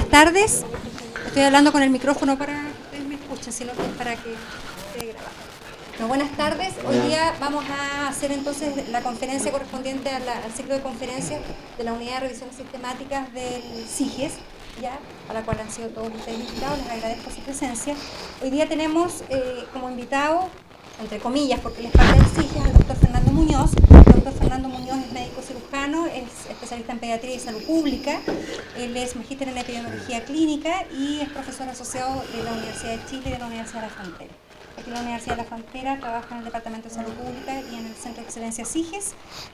tardes. Estoy hablando con el micrófono para que me escuchen, sino que es para que esté grabado. Bueno, buenas tardes. Hoy día vamos a hacer entonces la conferencia correspondiente al ciclo de conferencias de la Unidad de Revisiones Sistemáticas del CIGES, ya, a la cual han sido todos ustedes invitados. Les agradezco su presencia. Hoy día tenemos como invitado, entre comillas, porque él es parte del CIGES, al doctor Fernando Muñoz. El doctor Fernando Muñoz es médico cirujano, es especialista en pediatría y salud pública, él es magíster en epidemiología clínica y es profesor asociado de la Universidad de Chile y de la Universidad de la Frontera. Aquí en la Universidad de la Frontera trabaja en el Departamento de Salud Pública y en el Centro de Excelencia CIGES,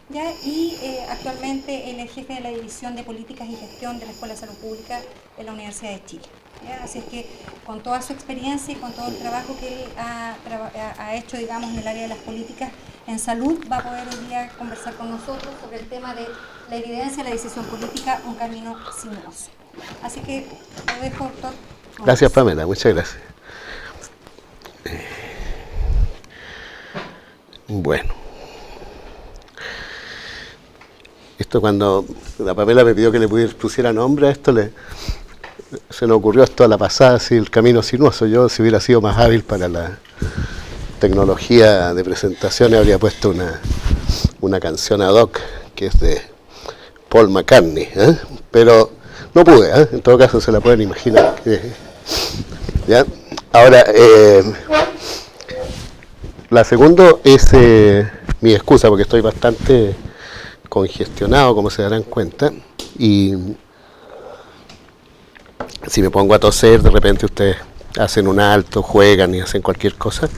¿ya? Y actualmente él es jefe de la División de Políticas y Gestión de la Escuela de Salud Pública de la Universidad de Chile. ¿Ya? Así es que con toda su experiencia y con todo el trabajo que él ha hecho, digamos, en el área de las políticas en salud, va a poder hoy día conversar con nosotros sobre el tema de la evidencia de la decisión política, un camino sinuoso. Así que lo dejo, doctor. Gracias, Pamela, muchas gracias. Bueno, esto cuando la Pamela me pidió que le pusiera nombre a esto, se nos ocurrió esto a la pasada, así, el camino sinuoso. Yo, si hubiera sido más hábil para la tecnología de presentaciones, habría puesto una canción ad hoc que es de Paul McCartney, pero no pude, en todo caso se la pueden imaginar. ¿Ya? Ahora, la segunda es mi excusa, porque estoy bastante congestionado, como se darán cuenta, y si me pongo a toser, de repente ustedes hacen un alto, juegan y hacen cualquier cosa,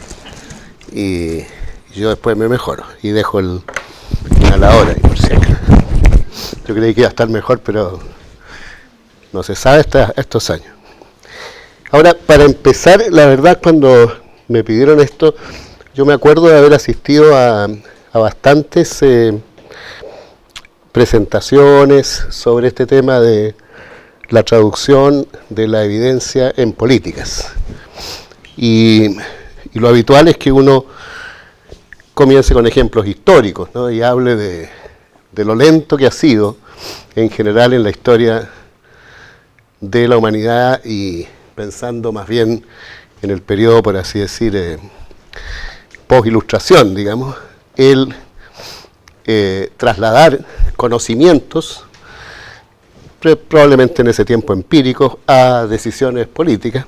y yo después me mejoro y dejo el inhalador ahí, por si acaso. Yo creí que iba a estar mejor, pero no se sabe hasta estos años. Ahora, para empezar, la verdad, cuando me pidieron esto, yo me acuerdo de haber asistido a bastantes presentaciones sobre este tema de la traducción de la evidencia en políticas. Y lo habitual es que uno comience con ejemplos históricos, ¿no? Y hable de lo lento que ha sido en general en la historia de la humanidad, y pensando más bien en el periodo, por así decir, post-ilustración, digamos, el trasladar conocimientos, probablemente en ese tiempo empíricos, a decisiones políticas.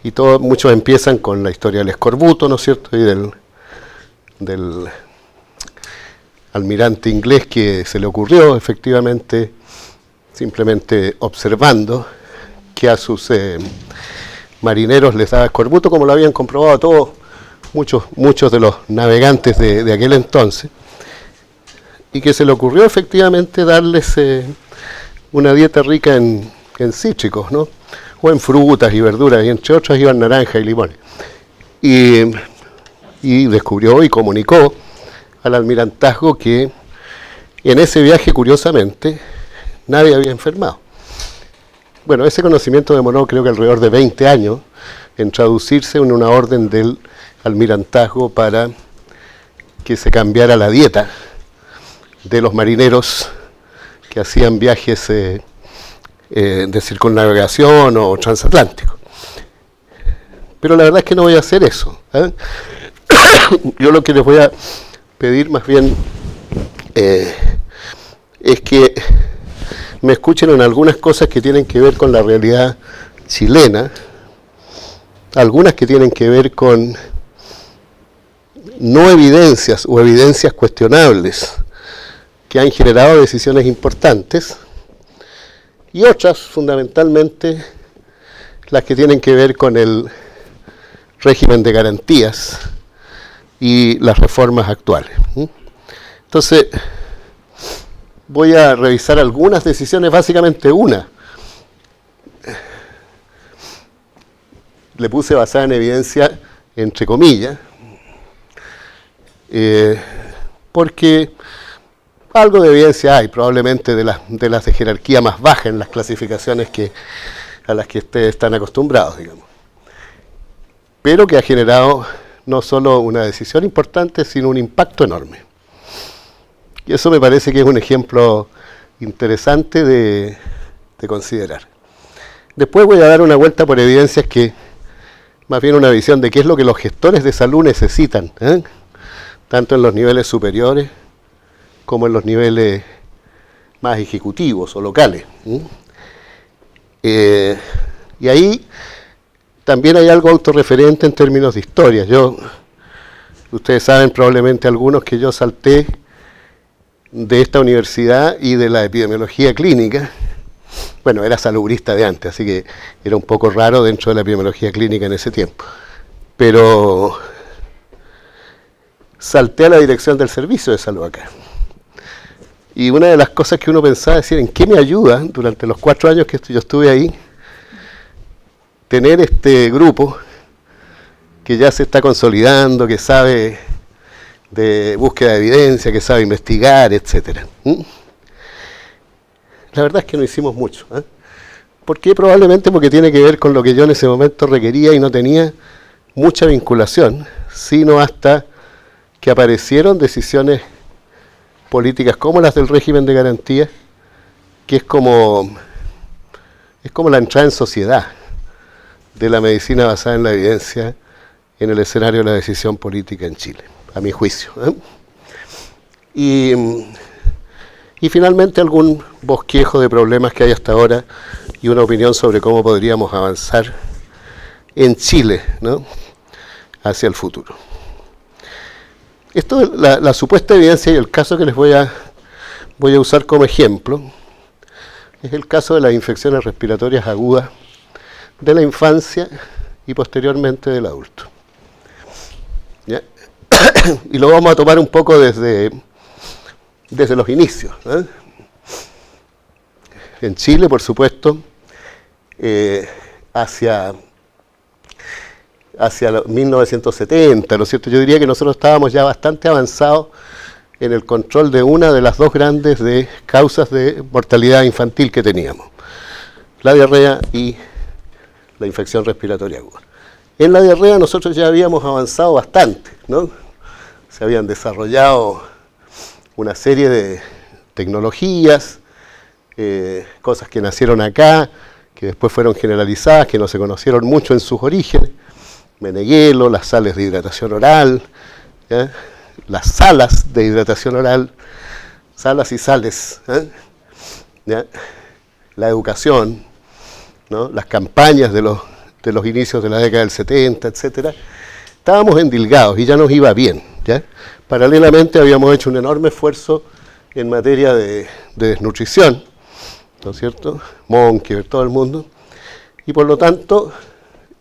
Y muchos empiezan con la historia del escorbuto, ¿no es cierto?, y del almirante inglés que se le ocurrió, efectivamente, simplemente observando que a sus marineros les daba escorbuto, como lo habían comprobado todos, muchos de los navegantes de aquel entonces, y que se le ocurrió efectivamente darles una dieta rica en cítricos, ¿no?, o en frutas y verduras, y entre otras iban naranja y limón. Y descubrió y comunicó al almirantazgo que en ese viaje, curiosamente, nadie había enfermado. Bueno, ese conocimiento demoró, creo que alrededor de 20 años en traducirse en una orden del almirantazgo para que se cambiara la dieta de los marineros que hacían viajes de circunnavegación o transatlántico. Pero la verdad es que no voy a hacer eso, ¿eh? Yo lo que les voy a pedir más bien es que me escuchen en algunas cosas que tienen que ver con la realidad chilena, algunas que tienen que ver con no evidencias o evidencias cuestionables que han generado decisiones importantes, y otras, fundamentalmente, las que tienen que ver con el régimen de garantías y las reformas actuales. Entonces, voy a revisar algunas decisiones, básicamente una. Le puse basada en evidencia, entre comillas, porque algo de evidencia hay, probablemente de las de jerarquía más baja en las clasificaciones a las que ustedes están acostumbrados, digamos. Pero que ha generado no solo una decisión importante, sino un impacto enorme. Y eso me parece que es un ejemplo interesante de considerar. Después voy a dar una vuelta por evidencias que, más bien una visión de qué es lo que los gestores de salud necesitan, tanto en los niveles superiores como en los niveles más ejecutivos o locales. Y ahí también hay algo autorreferente en términos de historia. Ustedes saben probablemente algunos que yo salté de esta universidad y de la epidemiología clínica. Bueno, era salubrista de antes, así que era un poco raro dentro de la epidemiología clínica en ese tiempo. Pero salté a la dirección del servicio de salud acá. Y una de las cosas que uno pensaba decir, ¿en qué me ayuda durante los 4 años que yo estuve ahí? Tener este grupo que ya se está consolidando, que sabe de búsqueda de evidencia, que sabe investigar, etcétera. La verdad es que no hicimos mucho. ¿Por qué? Probablemente porque tiene que ver con lo que yo en ese momento requería y no tenía mucha vinculación, sino hasta que aparecieron decisiones políticas como las del régimen de garantía, que es como la entrada en sociedad de la medicina basada en la evidencia en el escenario de la decisión política en Chile, a mi juicio. Y finalmente algún bosquejo de problemas que hay hasta ahora y una opinión sobre cómo podríamos avanzar en Chile, ¿no?, hacia el futuro. Esto, la supuesta evidencia y el caso que les voy a usar como ejemplo es el caso de las infecciones respiratorias agudas de la infancia y posteriormente del adulto. ¿Ya? Y lo vamos a tomar un poco desde los inicios. En Chile, por supuesto, hacia 1970, ¿no es cierto? Yo diría que nosotros estábamos ya bastante avanzados en el control de una de las dos grandes causas de mortalidad infantil que teníamos, la diarrea y la infección respiratoria aguda. En la diarrea nosotros ya habíamos avanzado bastante, ¿no? Se habían desarrollado una serie de tecnologías, cosas que nacieron acá, que después fueron generalizadas, que no se conocieron mucho en sus orígenes. Meneghelo, las sales de hidratación oral, ¿ya?, las salas de hidratación oral, salas y sales, ¿ya?, la educación, ¿no?, las campañas de los inicios de la década del 70, etcétera. Estábamos endilgados y ya nos iba bien, ¿ya? Paralelamente habíamos hecho un enorme esfuerzo en materia de desnutrición, ¿no es cierto? Monkever, todo el mundo, y por lo tanto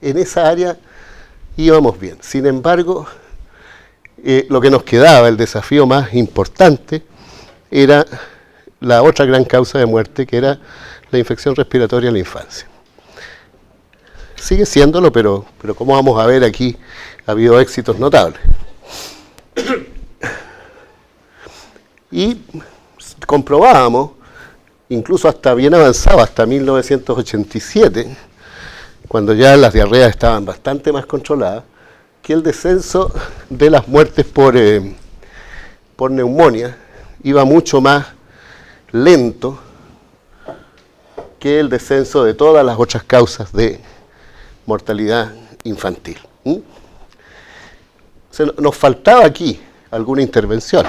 en esa área íbamos bien. Sin embargo, lo que nos quedaba, el desafío más importante, era la otra gran causa de muerte, que era la infección respiratoria en la infancia. Sigue siéndolo, pero como vamos a ver aquí, ha habido éxitos notables. Y comprobábamos, incluso hasta bien avanzado, hasta 1987, cuando ya las diarreas estaban bastante más controladas, que el descenso de las muertes por neumonía iba mucho más lento que el descenso de todas las otras causas de mortalidad infantil. O sea, nos faltaba aquí alguna intervención.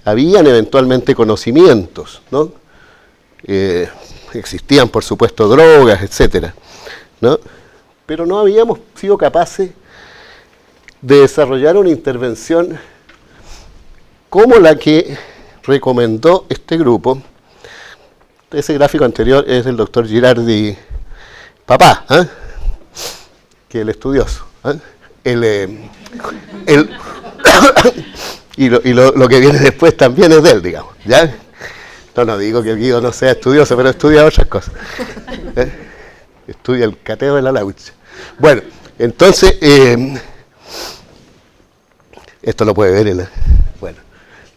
Habían eventualmente conocimientos, ¿no? Existían, por supuesto, drogas, etcétera, ¿no? Pero no habíamos sido capaces de desarrollar una intervención como la que recomendó este grupo. Ese gráfico anterior es del doctor Girardi papá, que es el estudioso. Y lo que viene después también es de él, digamos, ¿ya? No digo que Guido no sea estudioso, pero estudia otras cosas. Estudia el cateo de la laucha. Bueno, entonces, esto lo puede ver él. Bueno,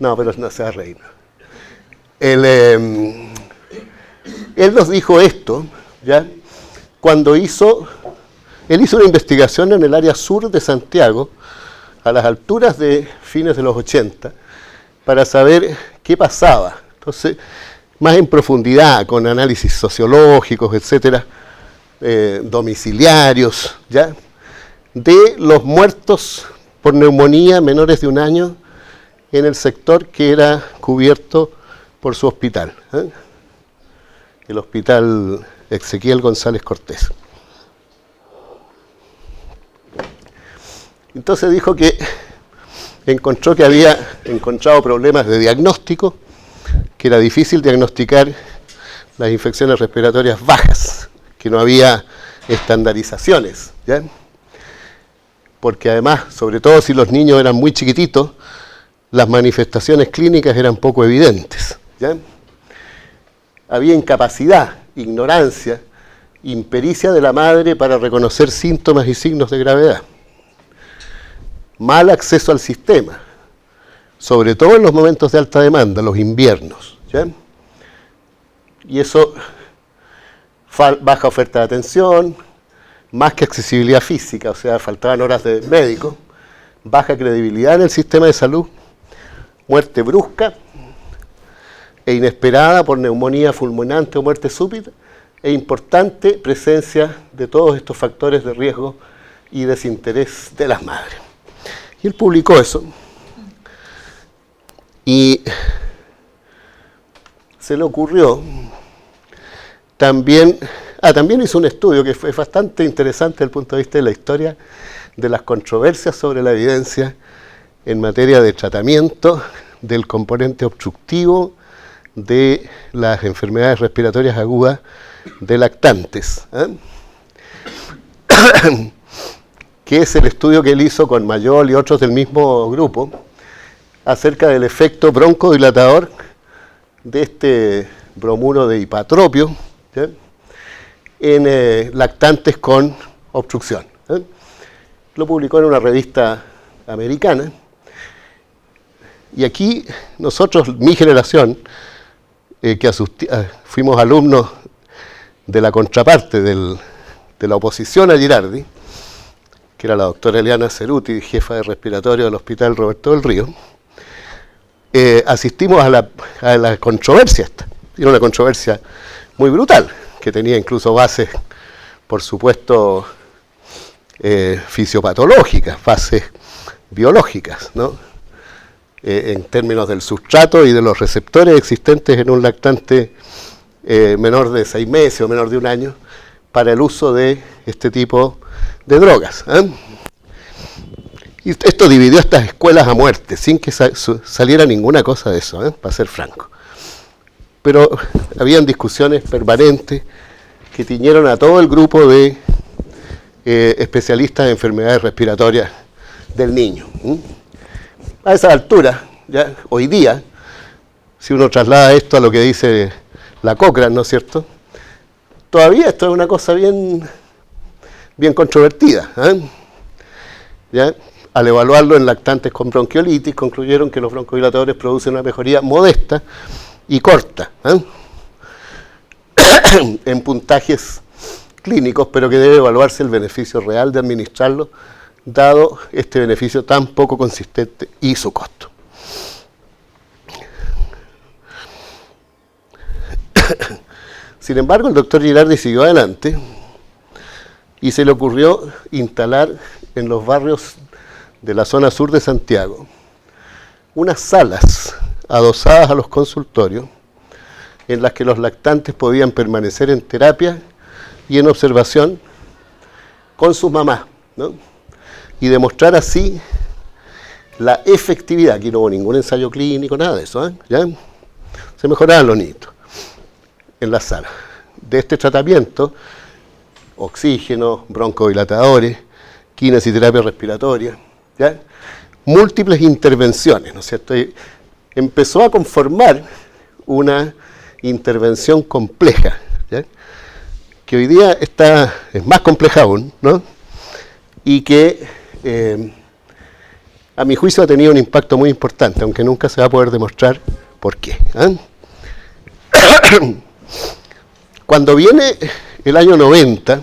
no, pero no se va a reír. Él nos dijo esto, ¿ya? Cuando él hizo una investigación en el área sur de Santiago, a las alturas de fines de los 80, para saber qué pasaba. Entonces, más en profundidad, con análisis sociológicos, etcétera, domiciliarios, ¿ya?, de los muertos por neumonía menores de 1 año en el sector que era cubierto por su hospital, el Hospital Ezequiel González Cortés. Entonces dijo que encontró que había encontrado problemas de diagnóstico, que era difícil diagnosticar las infecciones respiratorias bajas, que no había estandarizaciones, ¿ya?, porque además, sobre todo si los niños eran muy chiquititos, las manifestaciones clínicas eran poco evidentes, ¿ya? Había incapacidad, ignorancia, impericia de la madre para reconocer síntomas y signos de gravedad. Mal acceso al sistema, sobre todo en los momentos de alta demanda, los inviernos, ¿ya? Y eso, baja oferta de atención, más que accesibilidad física, o sea, faltaban horas de médico, baja credibilidad en el sistema de salud, muerte brusca e inesperada por neumonía fulminante o muerte súbita, e importante presencia de todos estos factores de riesgo y desinterés de las madres. Y él publicó eso, y se le ocurrió también hizo un estudio que fue bastante interesante desde el punto de vista de la historia de las controversias sobre la evidencia en materia de tratamiento del componente obstructivo de las enfermedades respiratorias agudas de lactantes, que es el estudio que él hizo con Mayol y otros del mismo grupo acerca del efecto broncodilatador de este bromuro de hipatropio, ¿ya?, en lactantes con obstrucción. Lo publicó en una revista americana, y aquí nosotros, mi generación, que fuimos alumnos de la contraparte de la oposición a Girardi, que era la doctora Eliana Ceruti, jefa de respiratorio del Hospital Roberto del Río, asistimos a la controversia esta. Era una controversia muy brutal, que tenía incluso bases, por supuesto, fisiopatológicas, bases biológicas, ¿no?, en términos del sustrato y de los receptores existentes en un lactante menor de 6 meses o menor de 1 año para el uso de este tipo de drogas. Y esto dividió estas escuelas a muerte, sin que saliera ninguna cosa de eso, para ser franco. Pero habían discusiones permanentes que tiñeron a todo el grupo de especialistas en enfermedades respiratorias del niño. A esa altura, ya hoy día, si uno traslada esto a lo que dice la Cochrane, ¿no es cierto?, todavía esto es una cosa bien controvertida, ¿ya? Al evaluarlo en lactantes con bronquiolitis, concluyeron que los broncodilatadores producen una mejoría modesta y corta, en puntajes clínicos, pero que debe evaluarse el beneficio real de administrarlo, dado este beneficio tan poco consistente y su costo. Sin embargo, el doctor Girardi siguió adelante y se le ocurrió instalar en los barrios de la zona sur de Santiago unas salas adosadas a los consultorios en las que los lactantes podían permanecer en terapia y en observación con sus mamás, ¿no?, y demostrar así la efectividad. Aquí no hubo ningún ensayo clínico, nada de eso, ¿ya? Se mejoraban los niños en la sala de este tratamiento: oxígeno, broncodilatadores, kinesiterapia respiratoria, ¿ya?, múltiples intervenciones, ¿no es cierto? Y empezó a conformar una intervención compleja, ¿ya?, que hoy día es más compleja aún, ¿no?, y que a mi juicio ha tenido un impacto muy importante, aunque nunca se va a poder demostrar por qué. Cuando viene el año 90,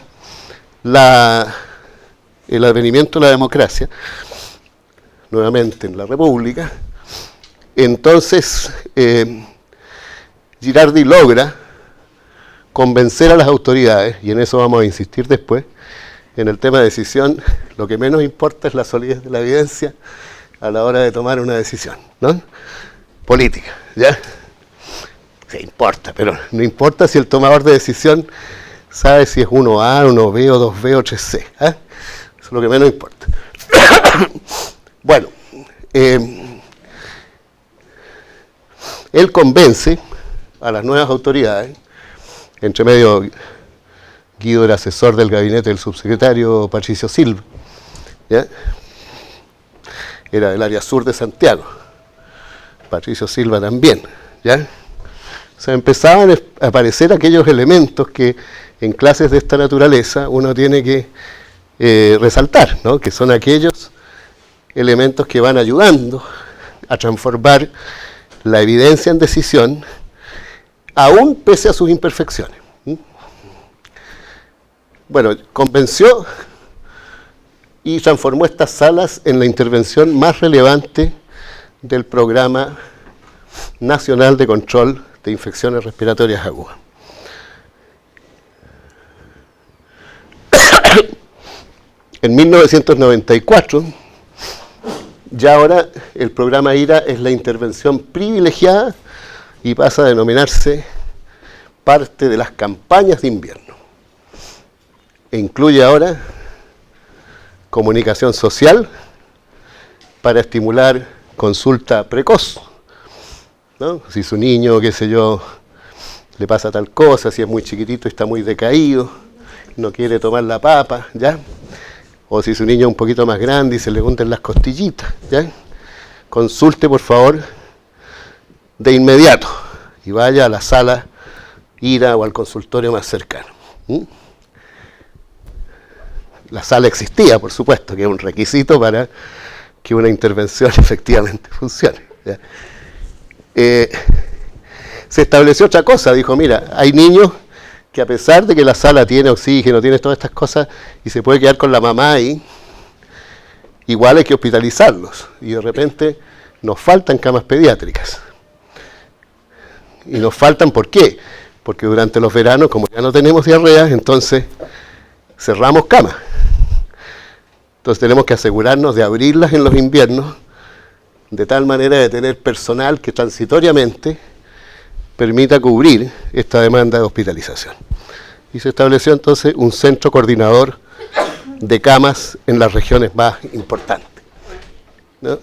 el advenimiento de la democracia, nuevamente en la República, entonces Girardi logra convencer a las autoridades, y en eso vamos a insistir después, en el tema de decisión, lo que menos importa es la solidez de la evidencia a la hora de tomar una decisión, ¿no? Política, ¿ya? Sí, importa, pero no importa si el tomador de decisión sabe si es 1A, 1B, o 2B, o 3C, ¿eh? Eso es lo que menos importa. Bueno, él convence a las nuevas autoridades, entre medio Guido era asesor del gabinete del subsecretario Patricio Silva, ¿ya? Era del área sur de Santiago, Patricio Silva también, ¿ya? O sea, empezaban a aparecer aquellos elementos que en clases de esta naturaleza uno tiene que resaltar, ¿no? Que son aquellos elementos que van ayudando a transformar la evidencia en decisión, aún pese a sus imperfecciones. Bueno, convenció y transformó estas salas en la intervención más relevante del Programa Nacional de Control de Infecciones Respiratorias Agudas. En 1994, ya ahora el programa IRA es la intervención privilegiada y pasa a denominarse parte de las campañas de invierno. E incluye ahora comunicación social para estimular consulta precoz, ¿no? Si su niño, qué sé yo, le pasa tal cosa, si es muy chiquitito y está muy decaído, no quiere tomar la papa, ¿ya? O si su niño es un poquito más grande y se le hunden las costillitas, ¿ya? Consulte, por favor, de inmediato y vaya a la sala IRA o al consultorio más cercano. La sala existía, por supuesto, que es un requisito para que una intervención efectivamente funcione, ¿ya? Se estableció otra cosa, dijo, mira, hay niños que a pesar de que la sala tiene oxígeno, tiene todas estas cosas y se puede quedar con la mamá ahí, igual hay que hospitalizarlos. Y de repente nos faltan camas pediátricas. Y nos faltan, ¿por qué? Porque durante los veranos, como ya no tenemos diarrea, entonces cerramos camas. Entonces tenemos que asegurarnos de abrirlas en los inviernos, de tal manera de tener personal que transitoriamente permita cubrir esta demanda de hospitalización. Y se estableció entonces un centro coordinador de camas en las regiones más importantes, ¿no?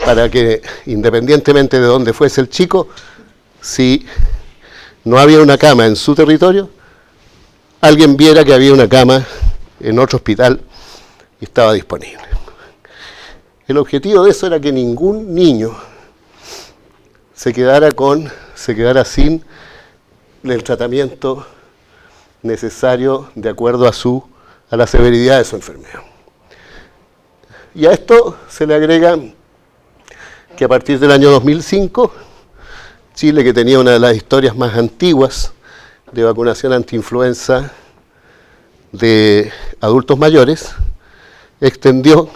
Para que, independientemente de dónde fuese el chico, si no había una cama en su territorio, alguien viera que había una cama en otro hospital y estaba disponible. El objetivo de eso era que ningún niño se quedara sin el tratamiento necesario de acuerdo a la severidad de su enfermedad. Y a esto se le agrega que a partir del año 2005, Chile, que tenía una de las historias más antiguas de vacunación antiinfluenza de adultos mayores, extendió,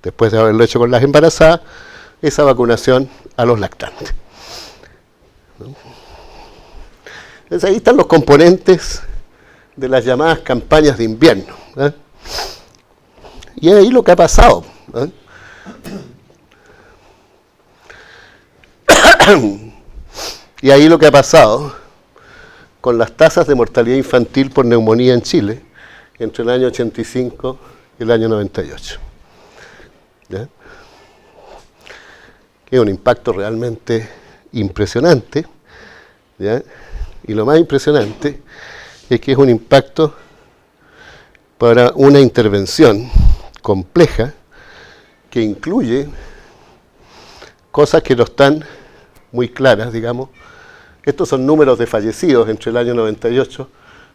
después de haberlo hecho con las embarazadas, esa vacunación a los lactantes. Entonces ahí están los componentes de las llamadas campañas de invierno, ¿eh? Y es ahí lo que ha pasado, ¿eh? Y ahí lo que ha pasado con las tasas de mortalidad infantil por neumonía en Chile entre el año 85 y el año 98. ¿Ya? Que es un impacto realmente impresionante, ¿ya? Y lo más impresionante es que es un impacto para una intervención compleja que incluye cosas que no están muy claras, digamos. Estos son números de fallecidos entre el año 98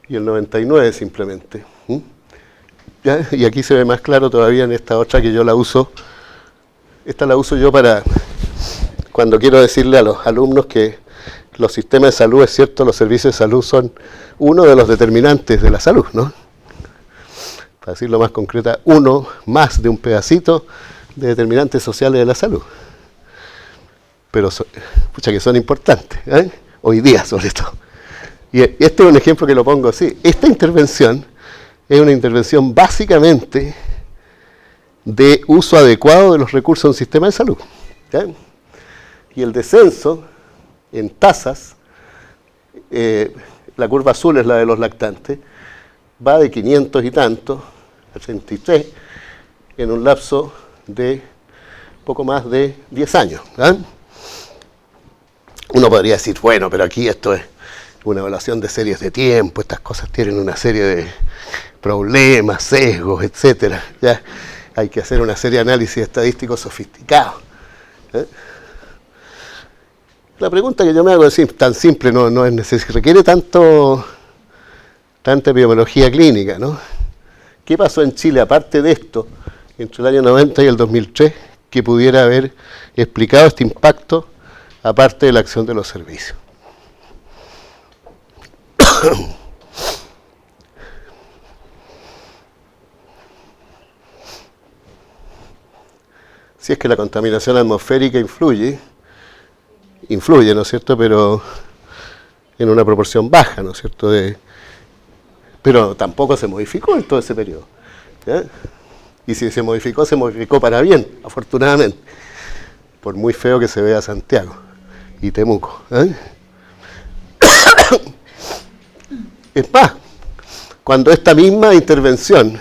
y el 99 simplemente. ¿Ya? Y aquí se ve más claro todavía en esta otra que yo la uso. Esta la uso yo para cuando quiero decirle a los alumnos que los sistemas de salud, es cierto, los servicios de salud son uno de los determinantes de la salud, ¿no? Para decirlo más concreta, uno más de un pedacito de determinantes sociales de la salud. Pero, pucha, que son importantes, ¿eh? Hoy día sobre todo. Y este es un ejemplo que lo pongo así. Esta intervención es una intervención básicamente de uso adecuado de los recursos de un sistema de salud. ¿Ya? Y el descenso en tasas, la curva azul es la de los lactantes, va de 500 y tantos a 33 en un lapso de poco más de 10 años. ¿Ya? Uno podría decir, bueno, pero aquí esto es una evaluación de series de tiempo, estas cosas tienen una serie de problemas, sesgos, etcétera. Ya hay que hacer una serie de análisis estadísticos sofisticados. ¿Eh? La pregunta que yo me hago es tan simple, no es necesario, requiere tanta epidemiología clínica, ¿no? ¿Qué pasó en Chile, aparte de esto, entre el año 90 y el 2003, que pudiera haber explicado este impacto, aparte de la acción de los servicios? Si es que la contaminación atmosférica influye, ¿no es cierto?, pero en una proporción baja, ¿no es cierto?, pero tampoco se modificó en todo ese periodo. ¿Ya? Y si se modificó para bien, afortunadamente, por muy feo que se vea Santiago y Temuco. ¿Eh? Es más, cuando esta misma intervención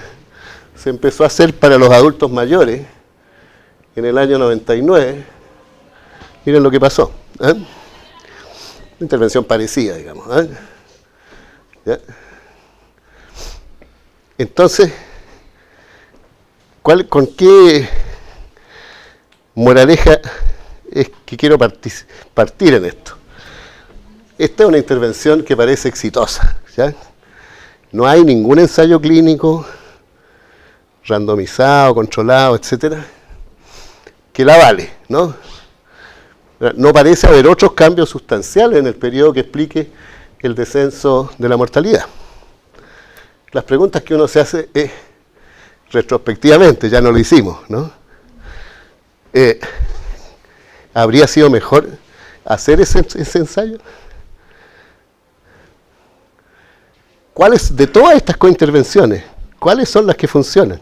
se empezó a hacer para los adultos mayores, en el año 99, miren lo que pasó. ¿Eh? Una intervención parecida, digamos. ¿Eh? ¿Ya? Entonces, ¿con qué moraleja es que quiero partir en esto? Esta es una intervención que parece exitosa. ¿Ya? No hay ningún ensayo clínico randomizado, controlado, etcétera, que la vale, ¿no? No parece haber otros cambios sustanciales en el periodo que explique el descenso de la mortalidad. Las preguntas que uno se hace es, retrospectivamente, ya no lo hicimos, ¿no? ¿Habría sido mejor hacer ese ensayo? ¿Cuáles de todas estas cointervenciones, cuáles son las que funcionan?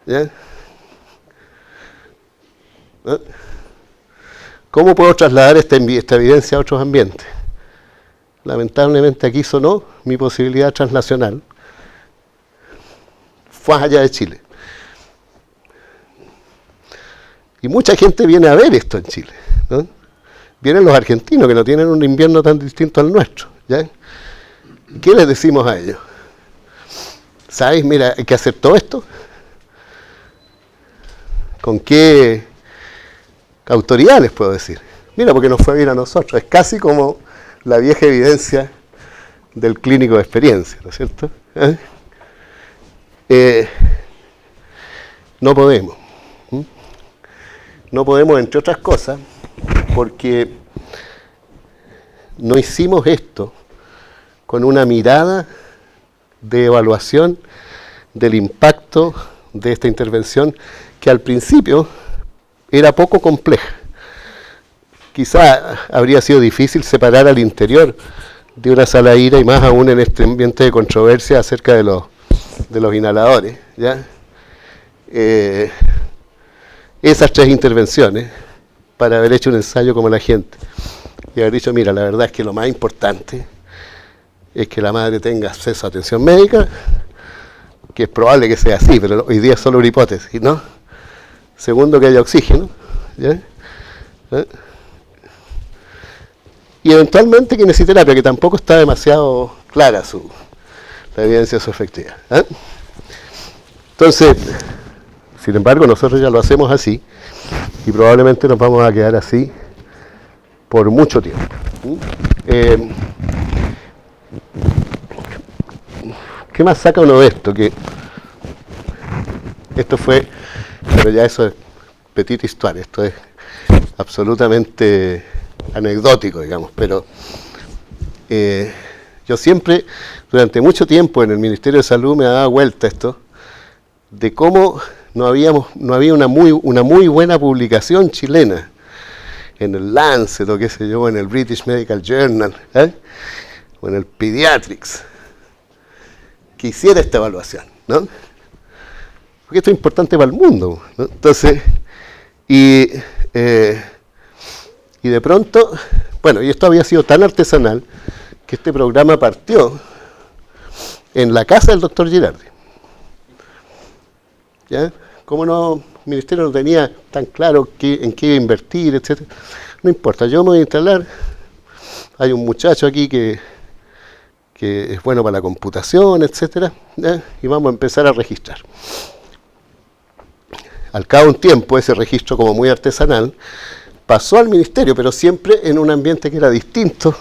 ¿Ya? ¿No? ¿Cómo puedo trasladar esta evidencia a otros ambientes? Lamentablemente aquí sonó mi posibilidad transnacional. Fue allá de Chile. Y mucha gente viene a ver esto en Chile, ¿no? Vienen los argentinos que no tienen un invierno tan distinto al nuestro. ¿Ya? ¿Qué les decimos a ellos? ¿Sabes? Mira, hay que hacer todo esto. ¿Con qué autoridad les puedo decir? Mira, porque nos fue bien a nosotros. Es casi como la vieja evidencia del clínico de experiencia, ¿no es cierto? No podemos. No podemos, entre otras cosas, porque no hicimos esto con una mirada de evaluación del impacto de esta intervención, que al principio era poco compleja. Quizá habría sido difícil separar al interior de una sala de ira, y más aún en este ambiente de controversia acerca de los inhaladores. ¿Ya? Esas tres intervenciones, para haber hecho un ensayo como la gente, y haber dicho, mira, la verdad es que lo más importante es que la madre tenga acceso a atención médica, que es probable que sea así, pero hoy día es solo una hipótesis, ¿no? Segundo, que haya oxígeno, ¿ya? ¿Eh? Y eventualmente kinesiterapia, que tampoco está demasiado clara la evidencia de su efectividad. ¿Eh? Entonces, sin embargo, nosotros ya lo hacemos así, y probablemente nos vamos a quedar así por mucho tiempo. ¿Qué más saca uno de esto? Que esto fue, pero ya eso es petite histoire, esto es absolutamente anecdótico, digamos, pero yo siempre, durante mucho tiempo en el Ministerio de Salud, me daba vuelta esto, de cómo no había una muy buena publicación chilena en el Lancet, o qué sé yo, en el British Medical Journal, o en el Pediatrics, que hiciera esta evaluación, ¿no? Porque esto es importante para el mundo, ¿no? Entonces, y de pronto, bueno, y esto había sido tan artesanal que este programa partió en la casa del doctor Girardi. ¿Ya? Como no, el ministerio no tenía tan claro en qué iba a invertir, etc. No importa, yo me voy a instalar. Hay un muchacho aquí que es bueno para la computación, etc. ¿Ya? Y vamos a empezar a registrar. Al cabo de un tiempo, ese registro como muy artesanal pasó al ministerio, pero siempre en un ambiente que era distinto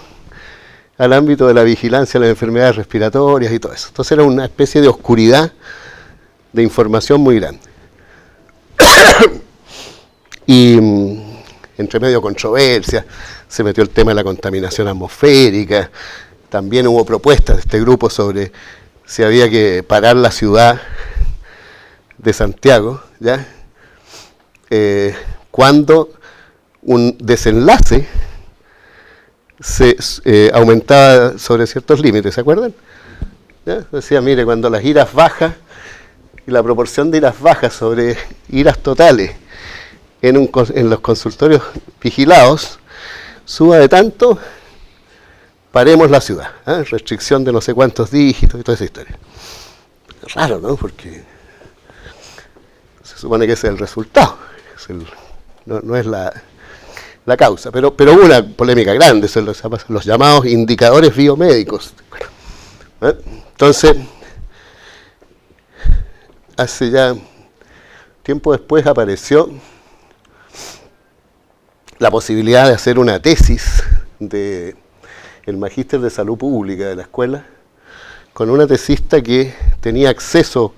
al ámbito de la vigilancia de las enfermedades respiratorias y todo eso. Entonces era una especie de oscuridad de información muy grande. Y entre medio controversia, se metió el tema de la contaminación atmosférica, también hubo propuestas de este grupo sobre si había que parar la ciudad de Santiago, ¿ya? Cuando un desenlace se aumentaba sobre ciertos límites, ¿se acuerdan? ¿Ya? Decía, mire, cuando las iras bajas, y la proporción de iras bajas sobre iras totales en los consultorios vigilados suba de tanto, paremos la ciudad, ¿eh? Restricción de no sé cuántos dígitos y toda esa historia. Raro, ¿no? Porque se supone que ese es el resultado, no es la causa, pero hubo una polémica grande, son los llamados indicadores biomédicos. ¿Eh? Entonces, hace ya tiempo después apareció la posibilidad de hacer una tesis de el magíster de salud pública de la escuela con una tesista que tenía acceso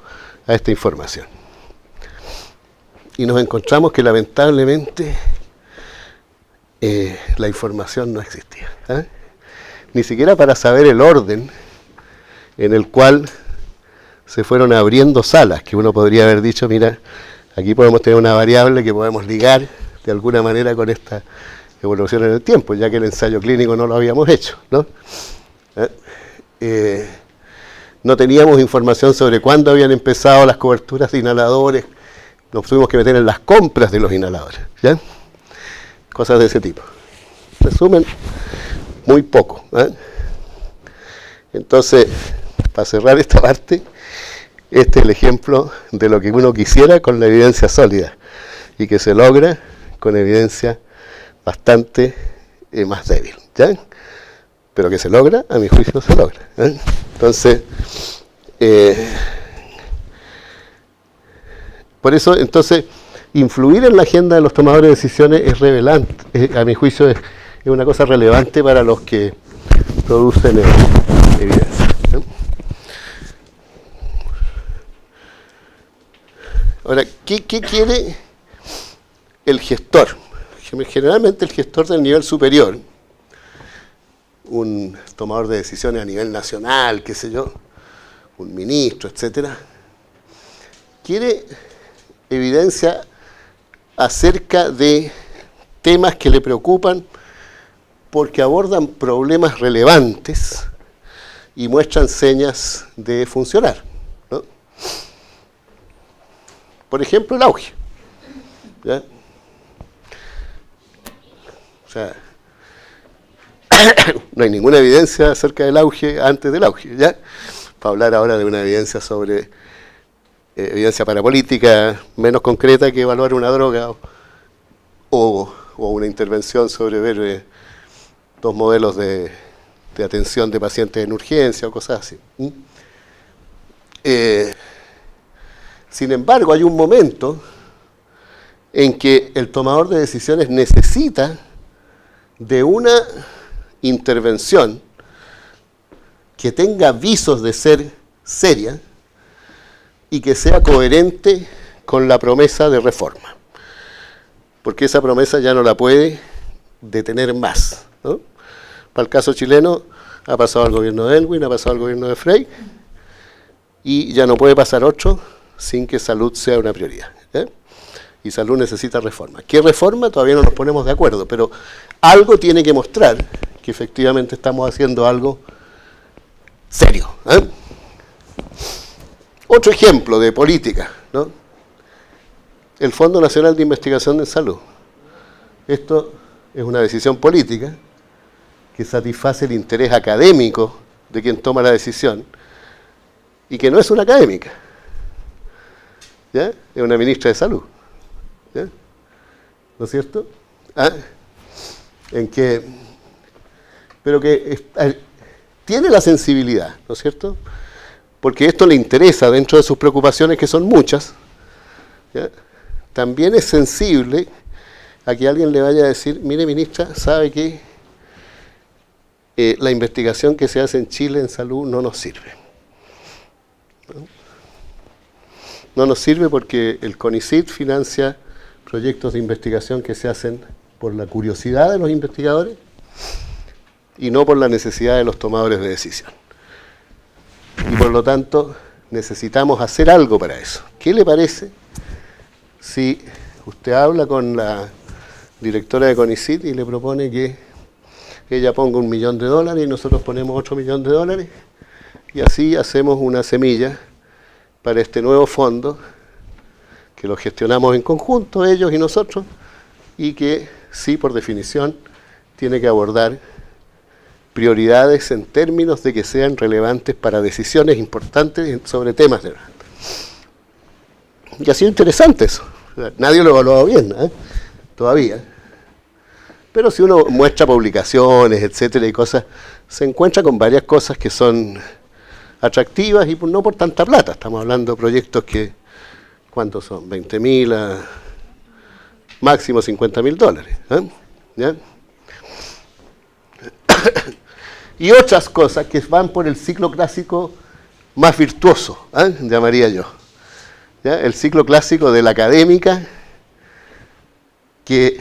a esta información. Y nos encontramos que lamentablemente la información no existía, ¿eh? Ni siquiera para saber el orden en el cual se fueron abriendo salas, que uno podría haber dicho, mira, aquí podemos tener una variable que podemos ligar de alguna manera con esta evolución en el tiempo, ya que el ensayo clínico no lo habíamos hecho, ¿no? No teníamos información sobre cuándo habían empezado las coberturas de inhaladores, nos tuvimos que meter en las compras de los inhaladores, ¿ya? Cosas de ese tipo. Resumen, muy poco, ¿eh? Entonces, para cerrar esta parte, este es el ejemplo de lo que uno quisiera con la evidencia sólida y que se logra con evidencia bastante más débil, ¿ya? Pero que se logra, a mi juicio se logra, ¿eh? Entonces, por eso, entonces, influir en la agenda de los tomadores de decisiones es relevante, a mi juicio es una cosa relevante para los que producen evidencia, ¿no? Ahora, ¿qué quiere el gestor? Generalmente el gestor del nivel superior, un tomador de decisiones a nivel nacional, qué sé yo, un ministro, etcétera, quiere evidencia acerca de temas que le preocupan porque abordan problemas relevantes y muestran señas de funcionar, ¿no? Por ejemplo, el auge, ¿ya? O sea, no hay ninguna evidencia acerca del auge antes del auge, ¿ya? Para hablar ahora de una evidencia sobre evidencia parapolítica menos concreta que evaluar una droga o una intervención sobre ver dos modelos de atención de pacientes en urgencia o cosas así. Sin embargo, hay un momento en que el tomador de decisiones necesita de una intervención que tenga visos de ser seria y que sea coherente con la promesa de reforma, porque esa promesa ya no la puede detener más, ¿no? Para el caso chileno ha pasado al gobierno de Elwin, ha pasado al gobierno de Frey, y ya no puede pasar otro sin que salud sea una prioridad, ¿eh? Y salud necesita reforma. ¿Qué reforma? Todavía no nos ponemos de acuerdo, pero algo tiene que mostrar que efectivamente estamos haciendo algo serio. Otro ejemplo de política, ¿no? El Fondo Nacional de Investigación en Salud. Esto es una decisión política que satisface el interés académico de quien toma la decisión y que no es una académica, ¿ya? Es una ministra de Salud, ¿ya? ¿No es cierto? Pero que tiene la sensibilidad, ¿no es cierto? Porque esto le interesa dentro de sus preocupaciones, que son muchas, ¿ya? También es sensible a que alguien le vaya a decir, mire ministra, ¿sabe qué? La investigación que se hace en Chile en salud no nos sirve. No nos sirve porque el CONICYT financia proyectos de investigación que se hacen por la curiosidad de los investigadores y no por la necesidad de los tomadores de decisión. Y por lo tanto, necesitamos hacer algo para eso. ¿Qué le parece si usted habla con la directora de CONICYT y le propone que ella ponga $1 millón y nosotros ponemos otro $1 millón y así hacemos una semilla para este nuevo fondo que lo gestionamos en conjunto, ellos y nosotros, y que sí, por definición, tiene que abordar prioridades en términos de que sean relevantes para decisiones importantes sobre temas de verdad. Y ha sido interesante eso. Nadie lo ha evaluado bien, todavía. Pero si uno muestra publicaciones, etcétera, y cosas, se encuentra con varias cosas que son atractivas y no por tanta plata. Estamos hablando de proyectos que, ¿cuántos son? 20.000 a máximo $50.000. ¿Ya? Y otras cosas que van por el ciclo clásico más virtuoso, llamaría yo. ¿Ya? El ciclo clásico de la académica, que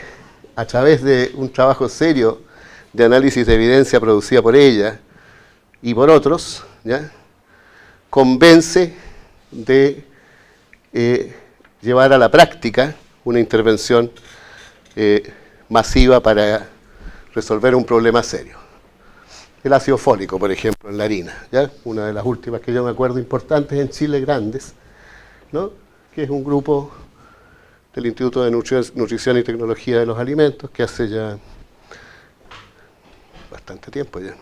a través de un trabajo serio de análisis de evidencia producida por ella y por otros, ¿ya? Convence de llevar a la práctica una intervención masiva para resolver un problema serio. El ácido fólico, por ejemplo, en la harina, ¿ya? Una de las últimas que yo me acuerdo importantes en Chile, grandes, ¿no? Que es un grupo del Instituto de Nutrición y Tecnología de los Alimentos, que hace ya bastante tiempo ya,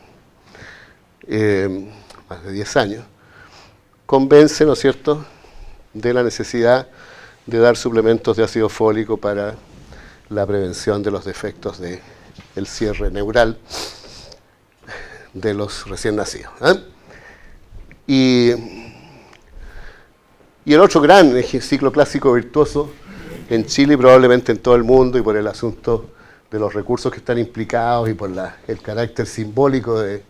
más de 10 años, convence, ¿no es cierto?, de la necesidad de dar suplementos de ácido fólico para la prevención de los defectos del cierre neural de los recién nacidos. Y el otro gran ciclo clásico virtuoso en Chile y probablemente en todo el mundo, y por el asunto de los recursos que están implicados y por el carácter simbólico de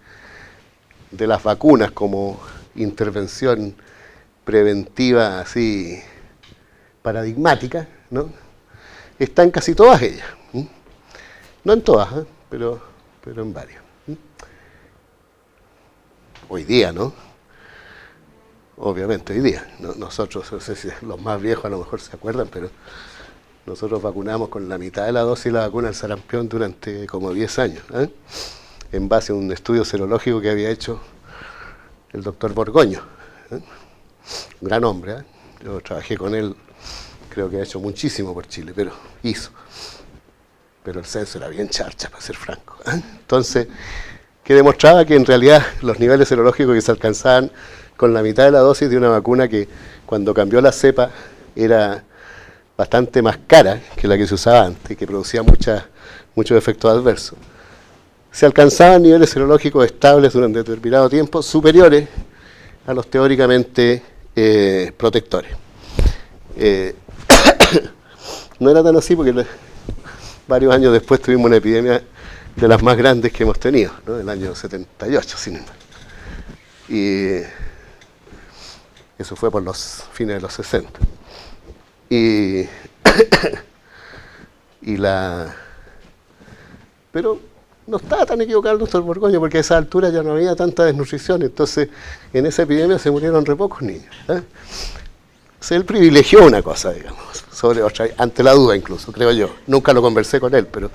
las vacunas como intervención preventiva así paradigmática, ¿no? Está en casi todas ellas. No en todas, pero en varias. Hoy día, ¿no? Obviamente, hoy día. Nosotros, no sé si los más viejos a lo mejor se acuerdan, pero nosotros vacunamos con la mitad de la dosis de la vacuna del sarampión durante como 10 años, en base a un estudio serológico que había hecho el doctor Borgoño. Un gran hombre, yo trabajé con él, creo que ha hecho muchísimo por Chile, pero hizo. Pero el censo era bien charcha, para ser franco. Entonces, que demostraba que en realidad los niveles serológicos que se alcanzaban con la mitad de la dosis de una vacuna que cuando cambió la cepa era bastante más cara que la que se usaba antes, que producía muchos efectos adversos. Se alcanzaban niveles serológicos estables durante determinado tiempo superiores a los teóricamente protectores. No era tan así porque varios años después tuvimos una epidemia de las más grandes que hemos tenido, ¿no? El año 78, sin embargo. Y eso fue por los fines de los 60. Pero no estaba tan equivocado el doctor Borgoño, porque a esa altura ya no había tanta desnutrición, entonces en esa epidemia se murieron re pocos niños. Él privilegió una cosa, digamos, sobre otra, ante la duda incluso, creo yo. Nunca lo conversé con él, pero...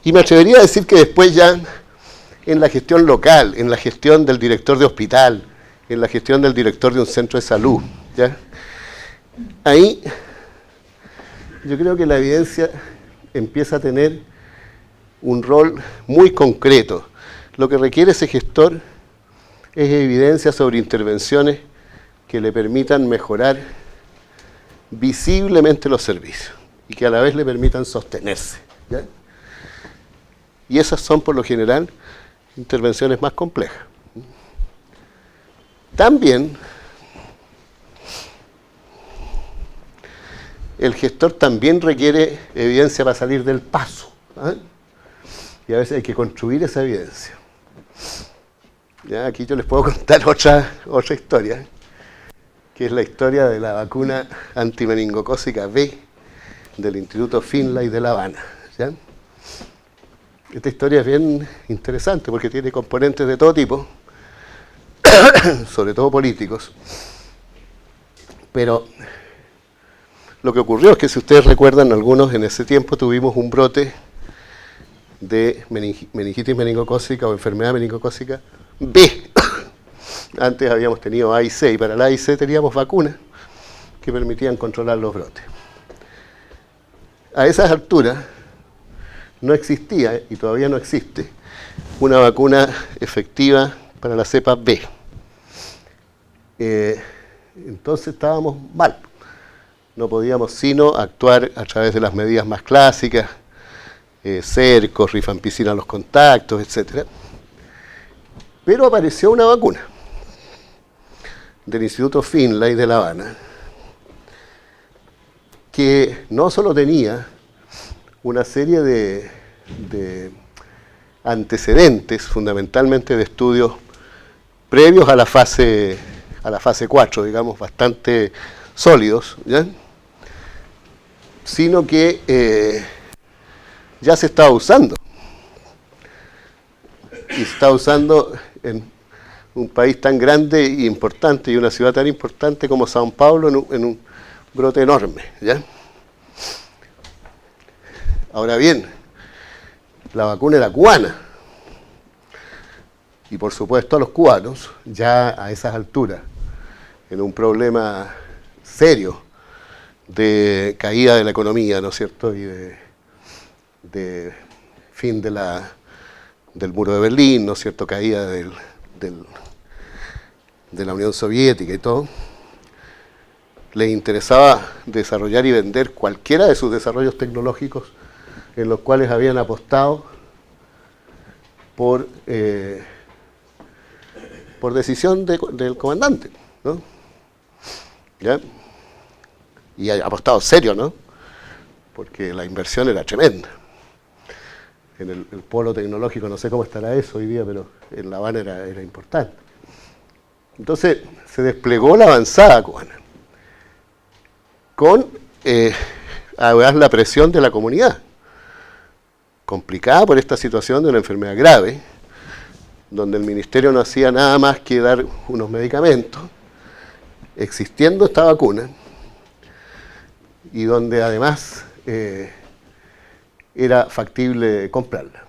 Y me atrevería a decir que después ya en la gestión local, en la gestión del director de hospital, en la gestión del director de un centro de salud, ¿ya? Ahí yo creo que la evidencia empieza a tener un rol muy concreto. Lo que requiere ese gestor es evidencia sobre intervenciones que le permitan mejorar visiblemente los servicios y que a la vez le permitan sostenerse, ¿ya? Y esas son, por lo general, intervenciones más complejas. También, el gestor también requiere evidencia para salir del paso, ¿eh? Y a veces hay que construir esa evidencia. Ya, aquí yo les puedo contar otra historia, que es la historia de la vacuna antimeningocócica B del Instituto Finlay de La Habana, ¿ya? Esta historia es bien interesante porque tiene componentes de todo tipo, sobre todo políticos, pero lo que ocurrió es que, si ustedes recuerdan, algunos en ese tiempo tuvimos un brote de meningitis meningocócica o enfermedad meningocócica B. Antes habíamos tenido A y C, y para la A y C teníamos vacunas que permitían controlar los brotes. A esas alturas no existía, y todavía no existe, una vacuna efectiva para la cepa B. Entonces estábamos mal. No podíamos sino actuar a través de las medidas más clásicas, cercos, rifampicina a los contactos, etc. Pero apareció una vacuna del Instituto Finlay de La Habana que no solo tenía una serie de antecedentes, fundamentalmente de estudios previos a la fase 4, digamos, bastante sólidos, ¿ya? Sino que ya se estaba usando. Y se está usando en un país tan grande e importante y una ciudad tan importante como Sao Paulo en un brote enorme, ¿ya? Ahora bien, la vacuna era cubana. Y por supuesto a los cubanos, ya a esas alturas, en un problema serio de caída de la economía, ¿no es cierto?, y de fin del muro de Berlín, ¿no es cierto?, caída de la Unión Soviética y todo, les interesaba desarrollar y vender cualquiera de sus desarrollos tecnológicos en los cuales habían apostado por decisión del comandante, ¿no? ¿Ya? Y apostado serio, ¿no? Porque la inversión era tremenda. En el polo tecnológico, no sé cómo estará eso hoy día, pero en La Habana era importante. Entonces se desplegó la avanzada cubana con además la presión de la comunidad, complicada por esta situación de una enfermedad grave, donde el ministerio no hacía nada más que dar unos medicamentos, existiendo esta vacuna, y donde además era factible comprarla.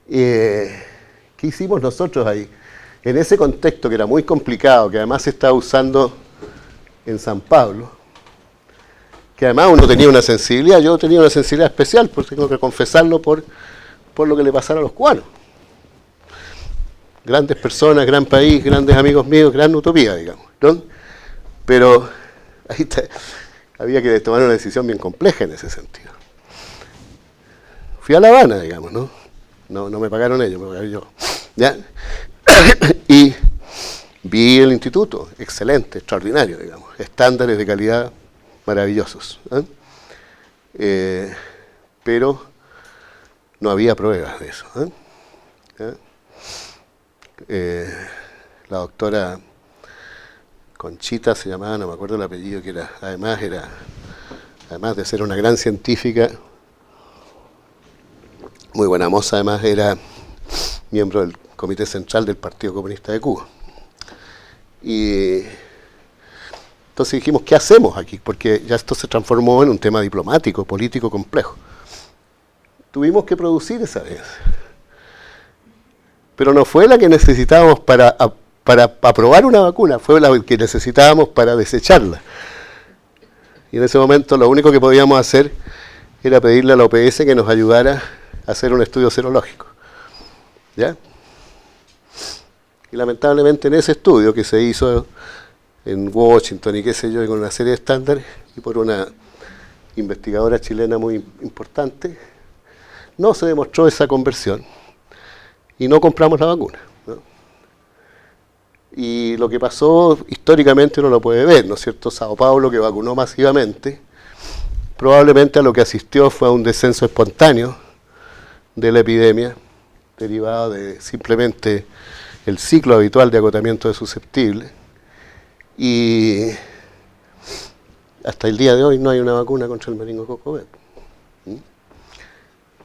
¿Qué hicimos nosotros ahí? En ese contexto que era muy complicado, que además se estaba usando en San Pablo, que además uno tenía una sensibilidad, yo tenía una sensibilidad especial, porque tengo que confesarlo por lo que le pasara a los cubanos. Grandes personas, gran país, grandes amigos míos, gran utopía, digamos, ¿no? Pero ahí había que tomar una decisión bien compleja en ese sentido. Fui a La Habana, digamos, ¿no? No me pagaron ellos, me pagué yo. ¿Ya? Y vi el instituto, excelente, extraordinario, digamos, estándares de calidad maravillosos, ¿eh? Pero no había pruebas de eso, ¿eh? ¿Ya? La doctora Conchita se llamaba, no me acuerdo el apellido, que además de ser una gran científica, muy buena moza, además era miembro del Comité Central del Partido Comunista de Cuba. Y entonces dijimos, ¿qué hacemos aquí? Porque ya esto se transformó en un tema diplomático, político complejo. Tuvimos que producir esa vez. pero no fue la que necesitábamos para aprobar una vacuna, fue la que necesitábamos para desecharla. Y en ese momento lo único que podíamos hacer era pedirle a la OPS que nos ayudara a hacer un estudio serológico. ¿Ya? Y lamentablemente en ese estudio que se hizo en Washington y qué sé yo, y con una serie de estándares, y por una investigadora chilena muy importante, no se demostró esa conversión y no compramos la vacuna, ¿no? Y lo que pasó históricamente uno lo puede ver, ¿no es cierto? Sao Paulo, que vacunó masivamente, probablemente a lo que asistió fue a un descenso espontáneo de la epidemia, derivado de simplemente el ciclo habitual de agotamiento de susceptibles, y hasta el día de hoy no hay una vacuna contra el meningococo B.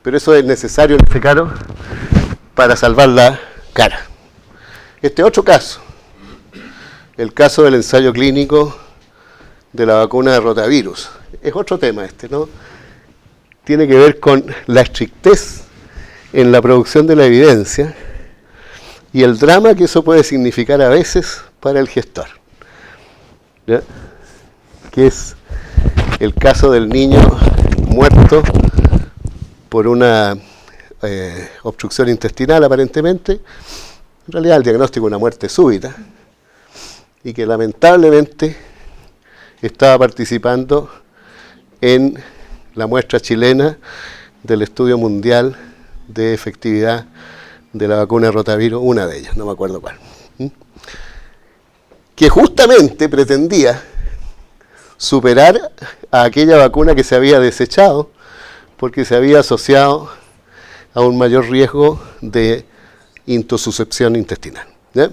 Pero eso es necesario en este caso para salvar la cara. Este otro caso, el caso del ensayo clínico de la vacuna de rotavirus, es otro tema este, ¿no? Tiene que ver con la estrictez en la producción de la evidencia y el drama que eso puede significar a veces para el gestor, ¿ya? Que es el caso del niño muerto por una obstrucción intestinal aparentemente, en realidad el diagnóstico es una muerte súbita, y que lamentablemente estaba participando en la muestra chilena del estudio mundial de efectividad de la vacuna de rotavirus, una de ellas, no me acuerdo cuál, que justamente pretendía superar a aquella vacuna que se había desechado porque se había asociado a un mayor riesgo de intosuscepción intestinal, ¿ya?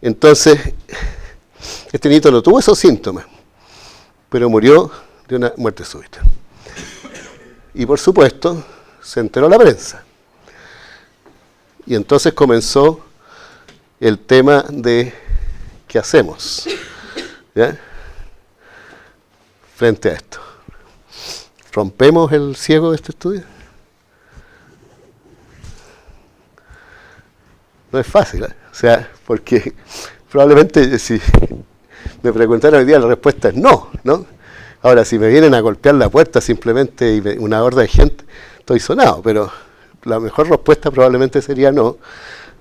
Entonces, este niño no tuvo esos síntomas, pero murió de una muerte súbita. Y por supuesto, se enteró la prensa. Y entonces comenzó el tema de ¿qué hacemos? ¿Ya? Frente a esto. ¿Rompemos el ciego de este estudio? No es fácil, ¿eh? O sea, porque probablemente si me preguntaran hoy día la respuesta es no, ¿no? Ahora, si me vienen a golpear la puerta simplemente y una horda de gente, estoy sonado, pero la mejor respuesta probablemente sería no,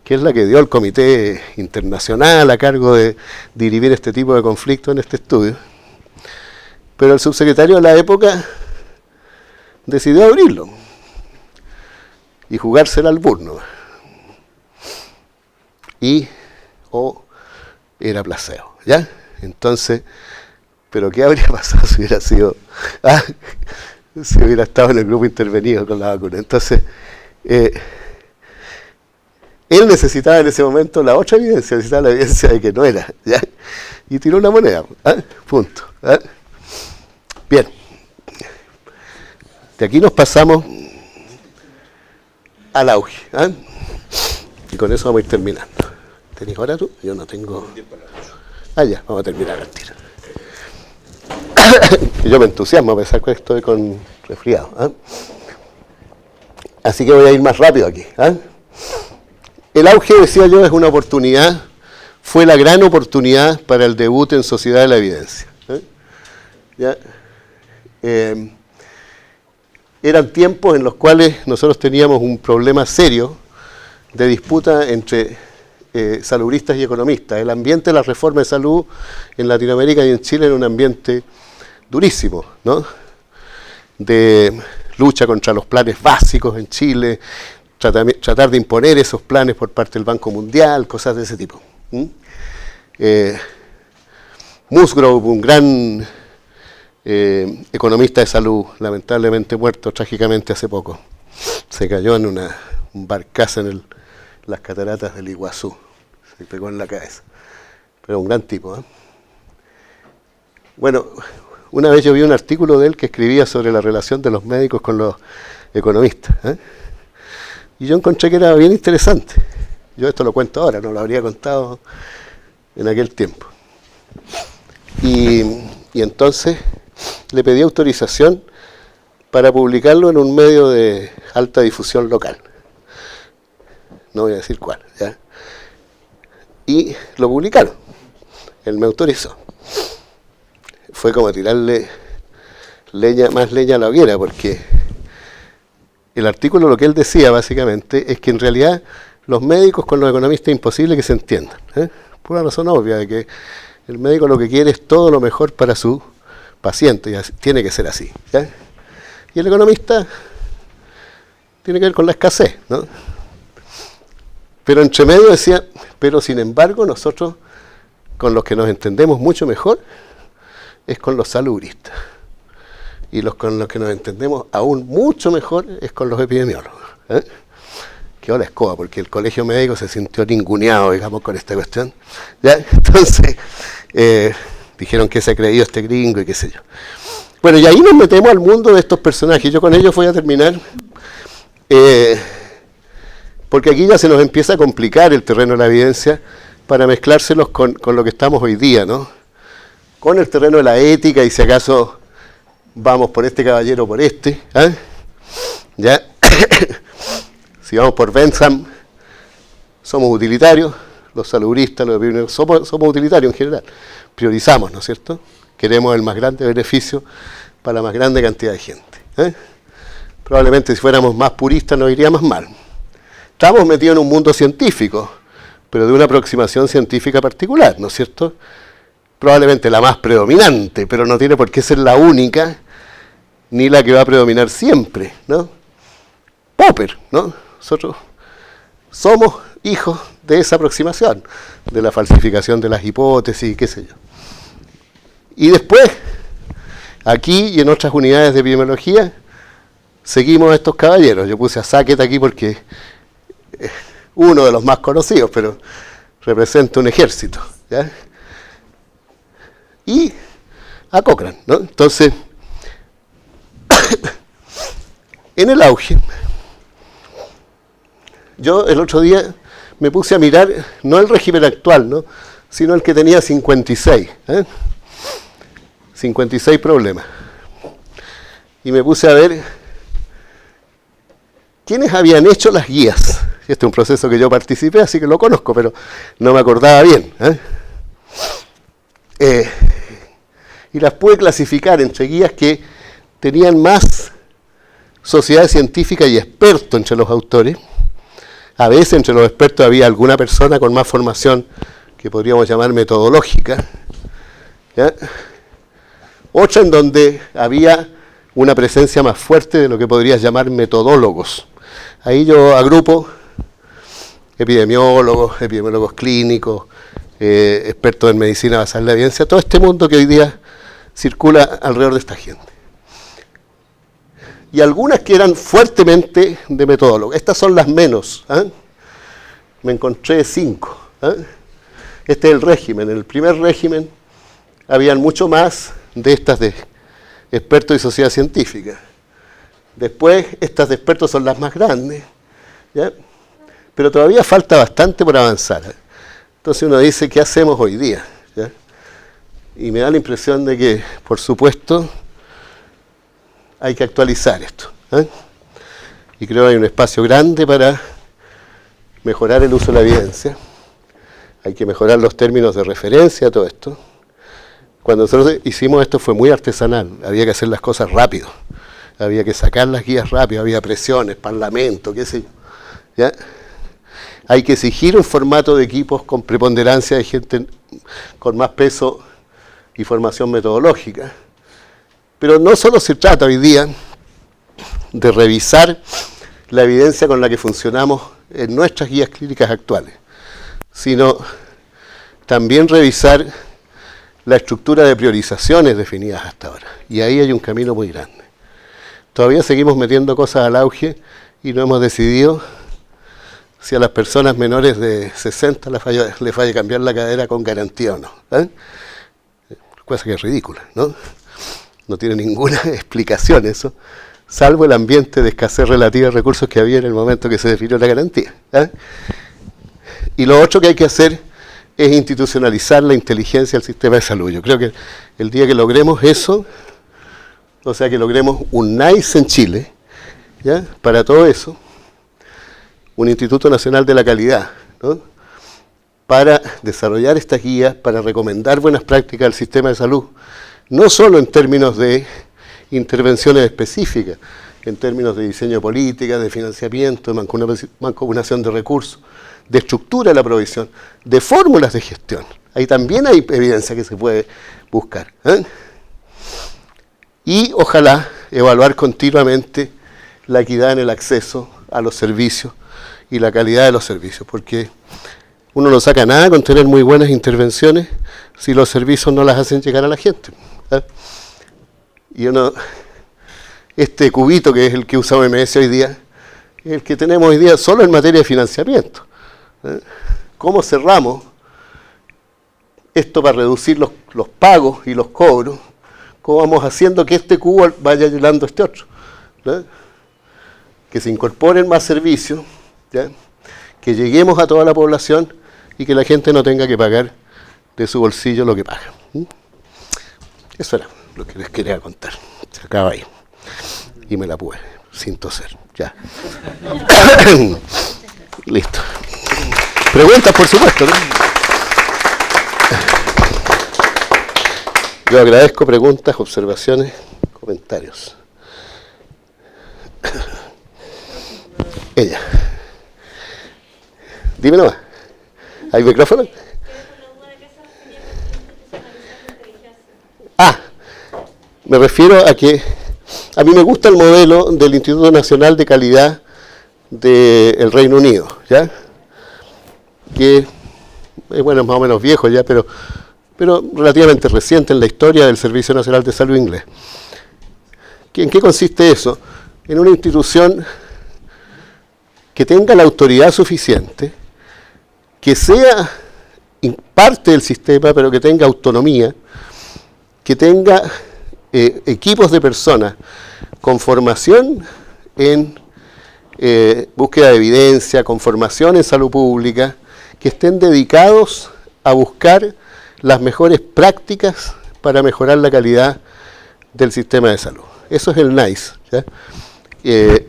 que es la que dio el comité internacional a cargo de dirimir este tipo de conflictos en este estudio. Pero el subsecretario de la época decidió abrirlo y jugársela al burno. Era placebo, ¿ya? Entonces, ¿pero qué habría pasado si hubiera sido, si hubiera estado en el grupo intervenido con la vacuna? Entonces, él necesitaba en ese momento la otra evidencia, necesitaba la evidencia de que no era, ¿ya? Y tiró una moneda, punto. Bien. De aquí nos pasamos al auge, y con eso vamos a ir terminando. ¿Tenés hora tú? Yo no tengo. Ya, vamos a terminar al tiro. Yo me entusiasmo a pesar que estoy con resfriado. Así que voy a ir más rápido aquí. El auge, decía yo, es una oportunidad, fue la gran oportunidad para el debut en Sociedad de la Evidencia. ¿Ya? Eran tiempos en los cuales nosotros teníamos un problema serio de disputa entre salubristas y economistas. El ambiente de la reforma de salud en Latinoamérica y en Chile era un ambiente durísimo, ¿no? De lucha contra los planes básicos en Chile, tratar de imponer esos planes por parte del Banco Mundial, cosas de ese tipo. Musgrove, un gran economista de salud, lamentablemente muerto trágicamente hace poco, se cayó en un barcazo en las cataratas del Iguazú, se pegó en la cabeza, pero un gran tipo, Bueno, una vez yo vi un artículo de él que escribía sobre la relación de los médicos con los economistas, y yo encontré que era bien interesante. Yo esto lo cuento ahora, no lo habría contado en aquel tiempo. Y entonces le pedí autorización para publicarlo en un medio de alta difusión local. no voy a decir cuál, ¿ya? Y lo publicaron, él me autorizó. Fue como tirarle más leña a la hoguera, porque el artículo, lo que él decía básicamente es que en realidad los médicos con los economistas es imposible que se entiendan, por una razón obvia, de que el médico lo que quiere es todo lo mejor para su paciente, y tiene que ser así, ¿ya? Y el economista tiene que ver con la escasez, ¿no? Pero entre medio decía, pero sin embargo nosotros con los que nos entendemos mucho mejor es con los salubristas. Y con los que nos entendemos aún mucho mejor es con los epidemiólogos. Quedó la escoba, porque el colegio médico se sintió ninguneado, digamos, con esta cuestión. ¿Ya? Entonces, dijeron que se ha creído este gringo y qué sé yo. Bueno, y ahí nos metemos al mundo de estos personajes. Yo con ellos voy a terminar, porque aquí ya se nos empieza a complicar el terreno de la evidencia para mezclárselos con lo que estamos hoy día, ¿no? Con el terreno de la ética, y si acaso vamos por este caballero o por este, ¿ya? Si vamos por Bentham, somos utilitarios, los salubristas, los epidemiólogos, somos utilitarios en general, priorizamos, ¿no es cierto? Queremos el más grande beneficio para la más grande cantidad de gente. Probablemente si fuéramos más puristas nos iría más mal. Estamos metidos en un mundo científico, pero de una aproximación científica particular, ¿no es cierto? Probablemente la más predominante, pero no tiene por qué ser la única, ni la que va a predominar siempre, ¿no? Popper, ¿no? Nosotros somos hijos de esa aproximación, de la falsificación de las hipótesis, qué sé yo. Y después, aquí y en otras unidades de epidemiología, seguimos a estos caballeros. Yo puse a Sackett aquí porque es uno de los más conocidos, pero representa un ejército, ¿ya? Y a Cochrane, ¿no? Entonces, en el auge, yo el otro día me puse a mirar, no el régimen actual, ¿no?, sino el que tenía 56, 56 problemas. Y me puse a ver quiénes habían hecho las guías. Este es un proceso que yo participé, así que lo conozco, pero no me acordaba bien. Y las pude clasificar entre guías que tenían más sociedades científicas y expertos entre los autores. A veces entre los expertos había alguna persona con más formación que podríamos llamar metodológica, ¿ya? Otra en donde había una presencia más fuerte de lo que podrías llamar metodólogos. Ahí yo agrupo epidemiólogos clínicos, expertos en medicina basada en la evidencia, todo este mundo que hoy día circula alrededor de esta gente. Y algunas que eran fuertemente de metodólogos. Estas son las menos. Me encontré 5. Este es el régimen. En el primer régimen habían mucho más de estas de expertos y sociedad científica. Después, estas de expertos son las más grandes, ¿ya? Pero todavía falta bastante por avanzar. Entonces uno dice, ¿qué hacemos hoy día? ¿Ya? Y me da la impresión de que, por supuesto, hay que actualizar esto. Y creo que hay un espacio grande para mejorar el uso de la evidencia. Hay que mejorar los términos de referencia a todo esto. Cuando nosotros hicimos esto fue muy artesanal, había que hacer las cosas rápido, había que sacar las guías rápido, había presiones, parlamento, qué sé yo, ¿ya? Hay que exigir un formato de equipos con preponderancia de gente con más peso y formación metodológica. Pero no solo se trata hoy día de revisar la evidencia con la que funcionamos en nuestras guías clínicas actuales, sino también revisar la estructura de priorizaciones definidas hasta ahora. Y ahí hay un camino muy grande. Todavía seguimos metiendo cosas al auge y no hemos decidido si a las personas menores de 60 les falla cambiar la cadera con garantía o no. Cosa que es ridícula, ¿no? No tiene ninguna explicación eso, salvo el ambiente de escasez relativa de recursos que había en el momento que se definió la garantía. Y lo otro que hay que hacer es institucionalizar la inteligencia del sistema de salud. Yo creo que el día que logremos eso, o sea, que logremos un NICE en Chile, ¿ya?, para todo eso, un Instituto Nacional de la Calidad, ¿no?, para desarrollar estas guías, para recomendar buenas prácticas al sistema de salud, no solo en términos de intervenciones específicas, en términos de diseño de políticas, de financiamiento, de mancomunación de recursos, de estructura de la provisión, de fórmulas de gestión. Ahí también hay evidencia que se puede buscar, ¿eh? Y ojalá evaluar continuamente la equidad en el acceso a los servicios y la calidad de los servicios, porque uno no saca nada con tener muy buenas intervenciones si los servicios no las hacen llegar a la gente, ¿eh? Y este cubito que es el que usa OMS hoy día, es el que tenemos hoy día solo en materia de financiamiento, ¿eh? ¿Cómo cerramos esto para reducir los pagos y los cobros? ¿Cómo vamos haciendo que este cubo vaya llenando este otro, ¿no? Que se incorporen más servicios, ¿ya?, que lleguemos a toda la población y que la gente no tenga que pagar de su bolsillo lo que paga. Eso era lo que les quería contar. Se acaba ahí. Y me la pude, sin toser. Ya. Listo. Preguntas, por supuesto, ¿no? Yo agradezco preguntas, observaciones, comentarios. Ella. Dime nomás. ¿Hay micrófono? Me refiero a que a mí me gusta el modelo del Instituto Nacional de Calidad del Reino Unido, ¿ya? Que es, bueno, es más o menos viejo ya, pero relativamente reciente en la historia del Servicio Nacional de Salud inglés. ¿En qué consiste eso? En una institución que tenga la autoridad suficiente, que sea parte del sistema, pero que tenga autonomía, que tenga equipos de personas con formación en búsqueda de evidencia, con formación en salud pública, que estén dedicados a buscar las mejores prácticas para mejorar la calidad del sistema de salud. Eso es el NICE, ¿ya?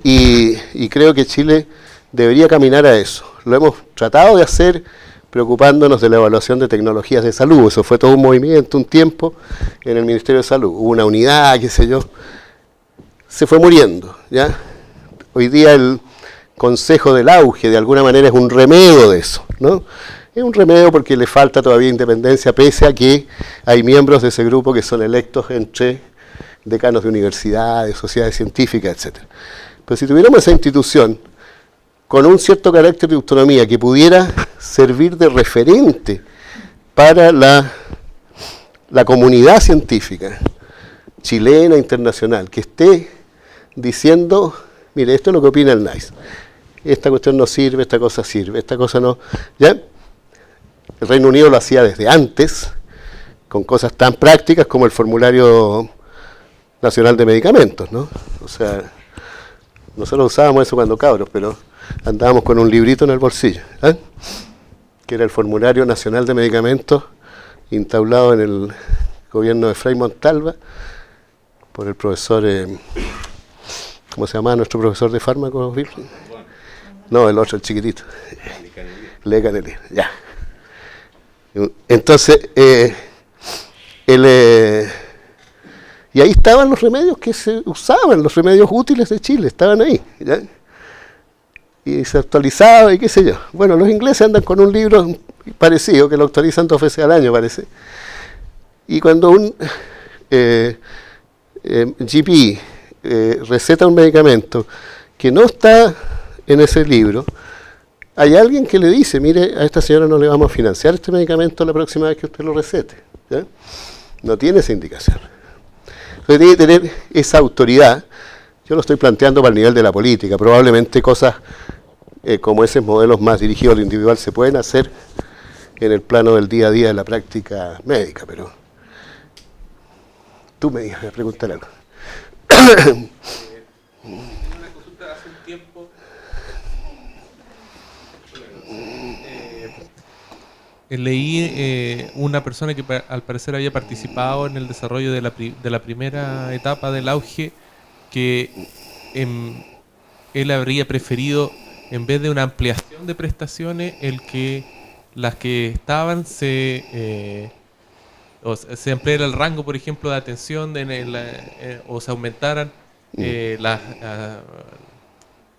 Y creo que Chile debería caminar a eso. Lo hemos tratado de hacer preocupándonos de la evaluación de tecnologías de salud. Eso fue todo un movimiento, un tiempo, en el Ministerio de Salud. Hubo una unidad, qué sé yo. Se fue muriendo, ¿ya? Hoy día el Consejo del Auge, de alguna manera, es un remedio de eso, ¿no? Es un remedio porque le falta todavía independencia, pese a que hay miembros de ese grupo que son electos entre decanos de universidades, sociedades científicas, etc. Pero si tuviéramos esa institución con un cierto carácter de autonomía que pudiera servir de referente para la comunidad científica chilena, internacional, que esté diciendo, mire, esto es lo que opina el NICE, esta cuestión no sirve, esta cosa sirve, esta cosa no, ¿ya? El Reino Unido lo hacía desde antes, con cosas tan prácticas como el Formulario Nacional de Medicamentos, ¿no? O sea, nosotros usábamos eso cuando cabros, pero andábamos con un librito en el bolsillo, ¿eh? Que era el Formulario Nacional de Medicamentos, instaurado en el gobierno de Frei Montalva, por el profesor, ¿cómo se llamaba nuestro profesor de fármacos? No, el otro, el chiquitito. Le Canelli, ya. Entonces, y ahí estaban los remedios que se usaban, los remedios útiles de Chile, estaban ahí, ¿ya? Y se actualizaba y qué sé yo. Bueno, los ingleses andan con un libro parecido, que lo actualizan 2 veces al año, parece. Y cuando un GP receta un medicamento que no está en ese libro, hay alguien que le dice, mire, a esta señora no le vamos a financiar este medicamento la próxima vez que usted lo recete, ¿ya? No tiene esa indicación. Entonces tiene que tener esa autoridad. Yo lo estoy planteando para el nivel de la política. Probablemente cosas como esos modelos más dirigidos al individual se pueden hacer en el plano del día a día de la práctica médica, pero tú me ibas a preguntar algo. Una consulta hace un tiempo. Leí una persona que al parecer había participado en el desarrollo de la primera etapa del auge, que él habría preferido en vez de una ampliación de prestaciones, el que las que estaban se ampliara el rango, por ejemplo, de atención o se aumentaran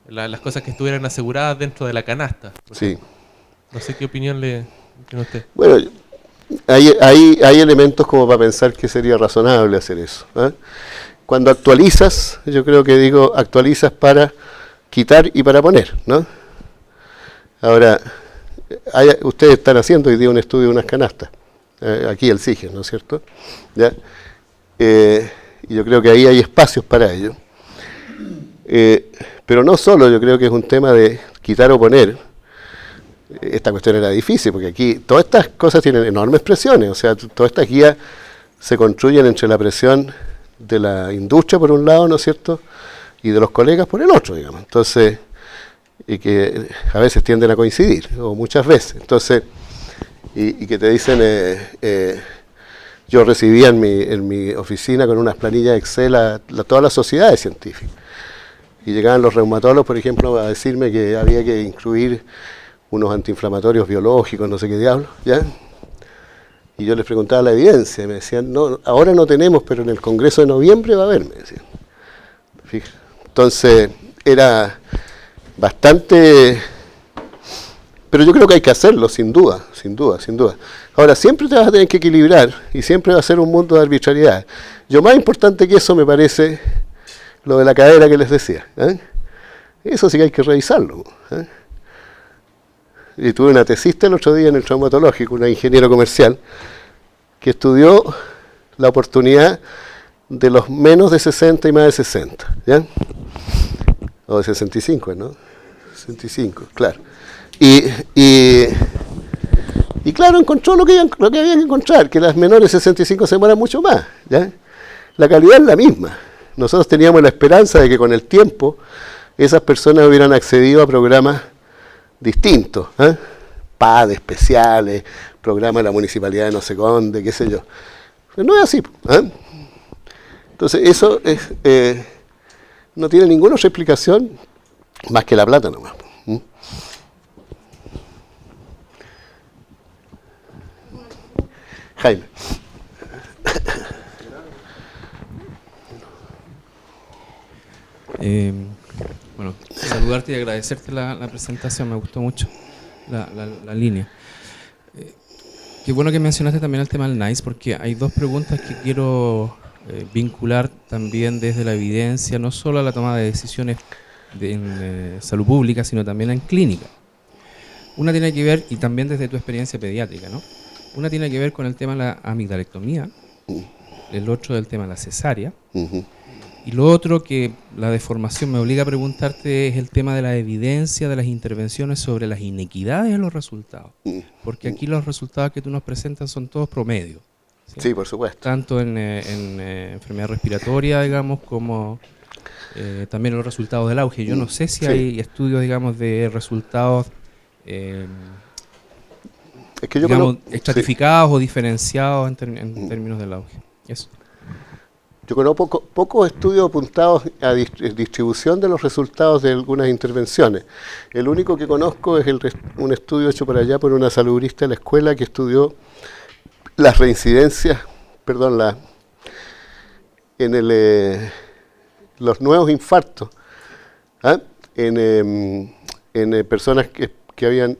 las cosas que estuvieran aseguradas dentro de la canasta. Sí. No sé qué opinión le tiene usted. Bueno, hay elementos como para pensar que sería razonable hacer eso. Cuando actualizas, yo creo que actualizas para quitar y para poner, ¿no? Ahora, ustedes están haciendo hoy día un estudio de unas canastas. Aquí el SIGE, ¿no es cierto? ¿Ya? Y yo creo que ahí hay espacios para ello. Pero no solo, yo creo que es un tema de quitar o poner. Esta cuestión era difícil, porque aquí todas estas cosas tienen enormes presiones. O sea, todas estas guías se construyen entre la presión de la industria por un lado, ¿no es cierto?, y de los colegas por el otro, digamos. Entonces, y que a veces tienden a coincidir, o muchas veces. Entonces, y que te dicen, yo recibía en mi oficina con unas planillas Excel todas las sociedades científicas. Y llegaban los reumatólogos, por ejemplo, a decirme que había que incluir unos antiinflamatorios biológicos, no sé qué diablos, ¿ya? Y yo les preguntaba la evidencia, y me decían, no, ahora no tenemos, pero en el Congreso de noviembre va a haber, me decían. Fíjate. Entonces, era bastante... Pero yo creo que hay que hacerlo, sin duda, sin duda, sin duda. Ahora, siempre te vas a tener que equilibrar, y siempre va a ser un mundo de arbitrariedad. Yo más importante que eso me parece lo de la cadera que les decía. Eso sí que hay que revisarlo. Y tuve una tesista el otro día en el traumatológico, una ingeniero comercial, que estudió la oportunidad de los menos de 60 y más de 60, ¿ya? O de 65, ¿no? 65, claro. Y claro, encontró lo que había que encontrar, que las menores de 65 se demoran mucho más, ¿ya? La calidad es la misma. Nosotros teníamos la esperanza de que con el tiempo esas personas hubieran accedido a programas distintos, PAD especiales, programas de la municipalidad de no sé dónde, qué sé yo. Pero no es así. Entonces eso no tiene ninguna otra explicación más que la plata nomás. Jaime. Bueno, saludarte y agradecerte la presentación, me gustó mucho la línea. Qué bueno que mencionaste también el tema del NICE, porque hay dos preguntas que quiero vincular también desde la evidencia, no solo a la toma de decisiones en salud pública, sino también en clínica. Una tiene que ver, y también desde tu experiencia pediátrica, ¿no? Una tiene que ver con el tema de la amigdalectomía, el otro del tema de la cesárea, y lo otro que la deformación me obliga a preguntarte es el tema de la evidencia de las intervenciones sobre las inequidades en los resultados. Porque aquí los resultados que tú nos presentas son todos promedios. Sí, por supuesto. Tanto en enfermedad respiratoria, digamos, como también los resultados del auge. Yo no sé si hay estudios, digamos, de resultados es que yo digamos, estratificados o diferenciados en términos del auge. Eso. Yo conozco pocos estudios apuntados a distribución de los resultados de algunas intervenciones. El único que conozco es un estudio hecho por allá por una salubrista de la escuela que estudió las reincidencias, los nuevos infartos en personas que habían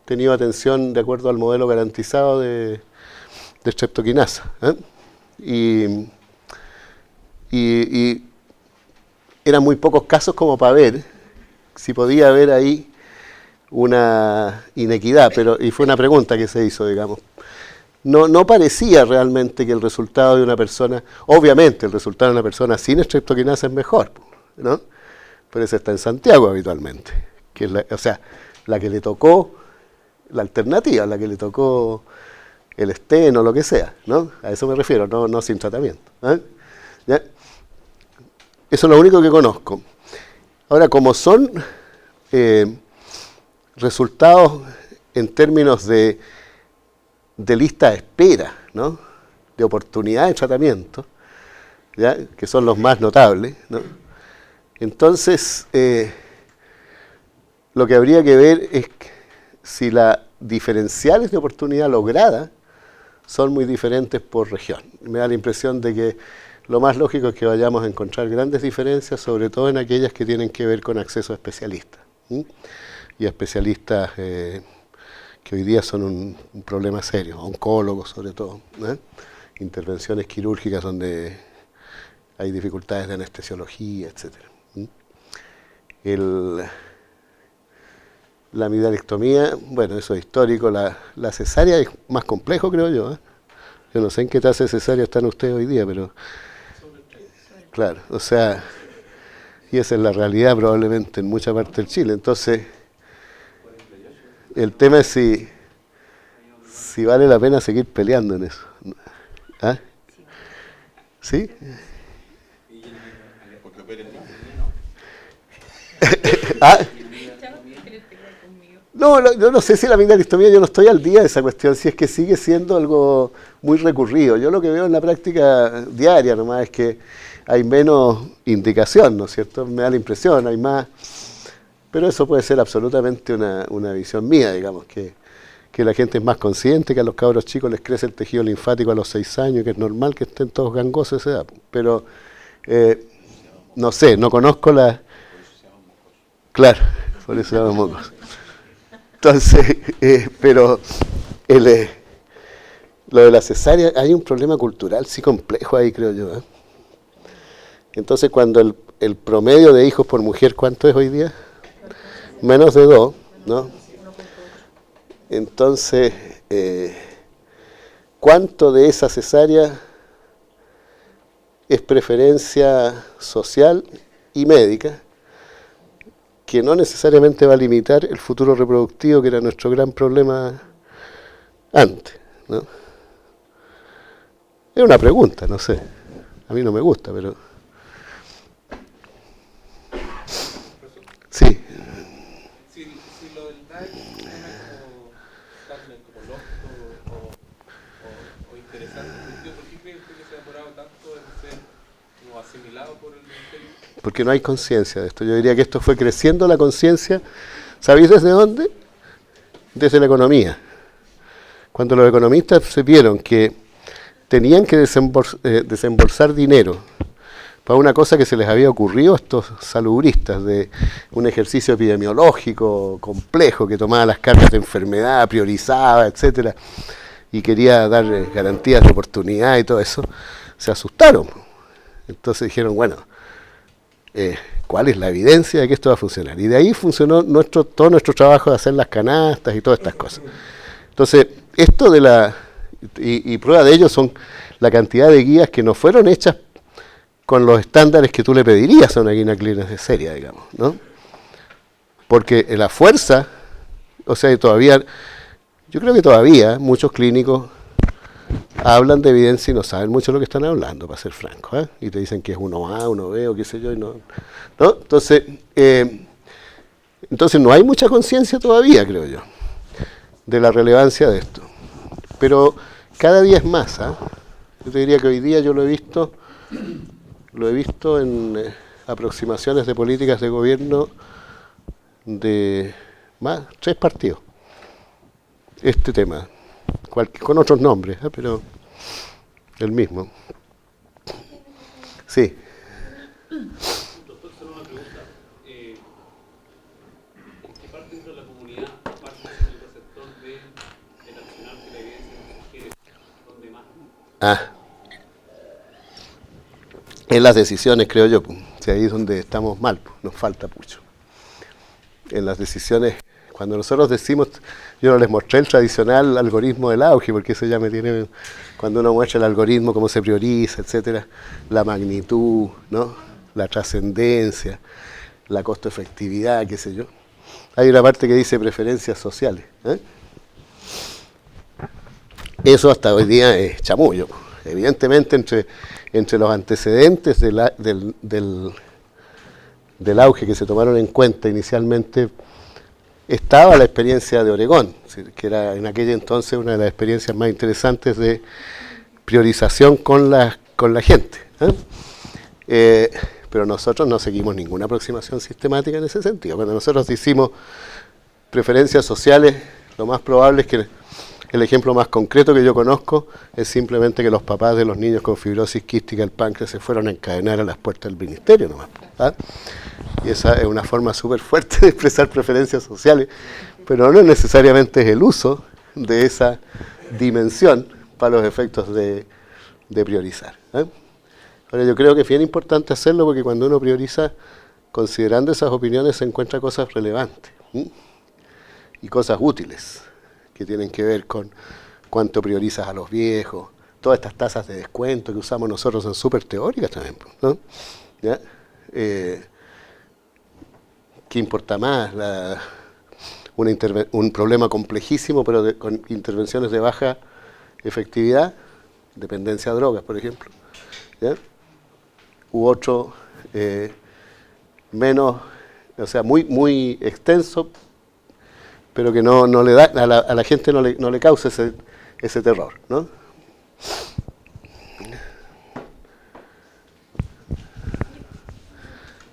tenido atención de acuerdo al modelo garantizado de streptokinasa. Y eran muy pocos casos como para ver si podía haber ahí una inequidad, y fue una pregunta que se hizo, digamos. No parecía realmente que el resultado de una persona, obviamente el resultado de una persona sin streptokinasa es mejor, ¿no? Pero eso está en Santiago habitualmente, que es la que le tocó, la alternativa, la que le tocó el estén o lo que sea, ¿no? A eso me refiero, no sin tratamiento, ¿ya? Eso es lo único que conozco. Ahora, como son resultados en términos de lista de espera, ¿no? De oportunidad de tratamiento, ¿ya? Que son los más notables, ¿no? Entonces, lo que habría que ver es si las diferenciales de oportunidad logradas son muy diferentes por región. Me da la impresión de que lo más lógico es que vayamos a encontrar grandes diferencias, sobre todo en aquellas que tienen que ver con acceso a especialistas. Y a especialistas que hoy día son un problema serio, oncólogos sobre todo, intervenciones quirúrgicas donde hay dificultades de anestesiología, etc. La amigdalectomía, bueno, eso es histórico. La cesárea es más complejo, creo yo. Yo no sé en qué tasa de cesárea están ustedes hoy día, pero... Claro, o sea, y esa es la realidad probablemente en mucha parte del Chile. Entonces, el tema es si vale la pena seguir peleando en eso. ¿Ah? ¿Sí? ¿Ah? No, yo no sé si la amigdalectomía, yo no estoy al día de esa cuestión, si es que sigue siendo algo muy recurrido. Yo lo que veo en la práctica diaria nomás es que hay menos indicación, ¿no es cierto? Me da la impresión, hay más, pero eso puede ser absolutamente una visión mía, digamos, que la gente es más consciente, que a los cabros chicos les crece el tejido linfático a los 6 años, que es normal que estén todos gangosos a esa edad. Pero, no sé, no conozco la... Claro, por eso se llaman mocos. Entonces, pero lo de la cesárea, hay un problema cultural, sí complejo ahí, creo yo. Entonces, cuando el promedio de hijos por mujer, ¿cuánto es hoy día? Menos de 2, ¿no? Entonces, ¿cuánto de esa cesárea es preferencia social y médica, que no necesariamente va a limitar el futuro reproductivo, que era nuestro gran problema antes, ¿no? Es una pregunta, no sé. A mí no me gusta, pero... Sí. Si lo del DAI suena como lógico o interesante, ¿por qué cree usted que se ha demorado tanto en ser como asimilado por el Ministerio? Porque no hay conciencia de esto. Yo diría que esto fue creciendo la conciencia. ¿Sabéis desde dónde? Desde la economía. Cuando los economistas se vieron que tenían que desembolsar dinero para una cosa que se les había ocurrido a estos salubristas, de un ejercicio epidemiológico complejo que tomaba las cargas de enfermedad, priorizaba, etcétera, y quería dar garantías de oportunidad y todo eso, se asustaron. Entonces dijeron, bueno, ¿cuál es la evidencia de que esto va a funcionar? Y de ahí funcionó todo nuestro trabajo de hacer las canastas y todas estas cosas. Entonces, esto de y prueba de ello son la cantidad de guías que no fueron hechas con los estándares que tú le pedirías a una guía clínica seria, digamos, ¿no? Porque la fuerza, o sea, yo creo que todavía muchos clínicos hablan de evidencia y no saben mucho lo que están hablando, para ser franco, y te dicen que es 1A, 1B o qué sé yo, y no. Entonces no hay mucha conciencia todavía, creo yo, de la relevancia de esto. Pero cada día es más, Yo te diría que hoy día yo lo he visto en aproximaciones de políticas de gobierno de 3 partidos. Este tema, con otros nombres, pero el mismo. Sí. Doctor, solo una pregunta. ¿En qué parte dentro de la comunidad, aparte del receptor del accionar que la evidencia nos sugiere, donde más? En las decisiones, creo yo, si ahí es donde estamos mal, nos falta mucho. En las decisiones, cuando nosotros decimos, yo no les mostré el tradicional algoritmo del auge, porque eso ya me tiene, cuando uno muestra el algoritmo, cómo se prioriza, etcétera, la magnitud, ¿no? La trascendencia, la costo-efectividad, qué sé yo. Hay una parte que dice preferencias sociales. Eso hasta hoy día es chamullo. Evidentemente, entre los antecedentes del auge que se tomaron en cuenta inicialmente, estaba la experiencia de Oregón, que era en aquella entonces una de las experiencias más interesantes de priorización con la gente. pero nosotros no seguimos ninguna aproximación sistemática en ese sentido. Cuando nosotros hicimos preferencias sociales, lo más probable es que el ejemplo más concreto que yo conozco es simplemente que los papás de los niños con fibrosis quística del páncreas se fueron a encadenar a las puertas del ministerio nomás. ¿Ah? Y esa es una forma súper fuerte de expresar preferencias sociales, pero no necesariamente es el uso de esa dimensión para los efectos de priorizar. ¿Eh? Ahora, yo creo que es bien importante hacerlo porque cuando uno prioriza, considerando esas opiniones, se encuentra cosas relevantes y cosas útiles que tienen que ver con cuánto priorizas a los viejos, todas estas tasas de descuento que usamos nosotros son súper teóricas también, ¿no? ¿Ya? ¿Qué importa más? Un problema complejísimo, pero con intervenciones de baja efectividad, dependencia a drogas, por ejemplo, ¿ya? U otro menos, o sea, muy extenso, pero que no le da, a la gente no le causa ese terror, ¿no?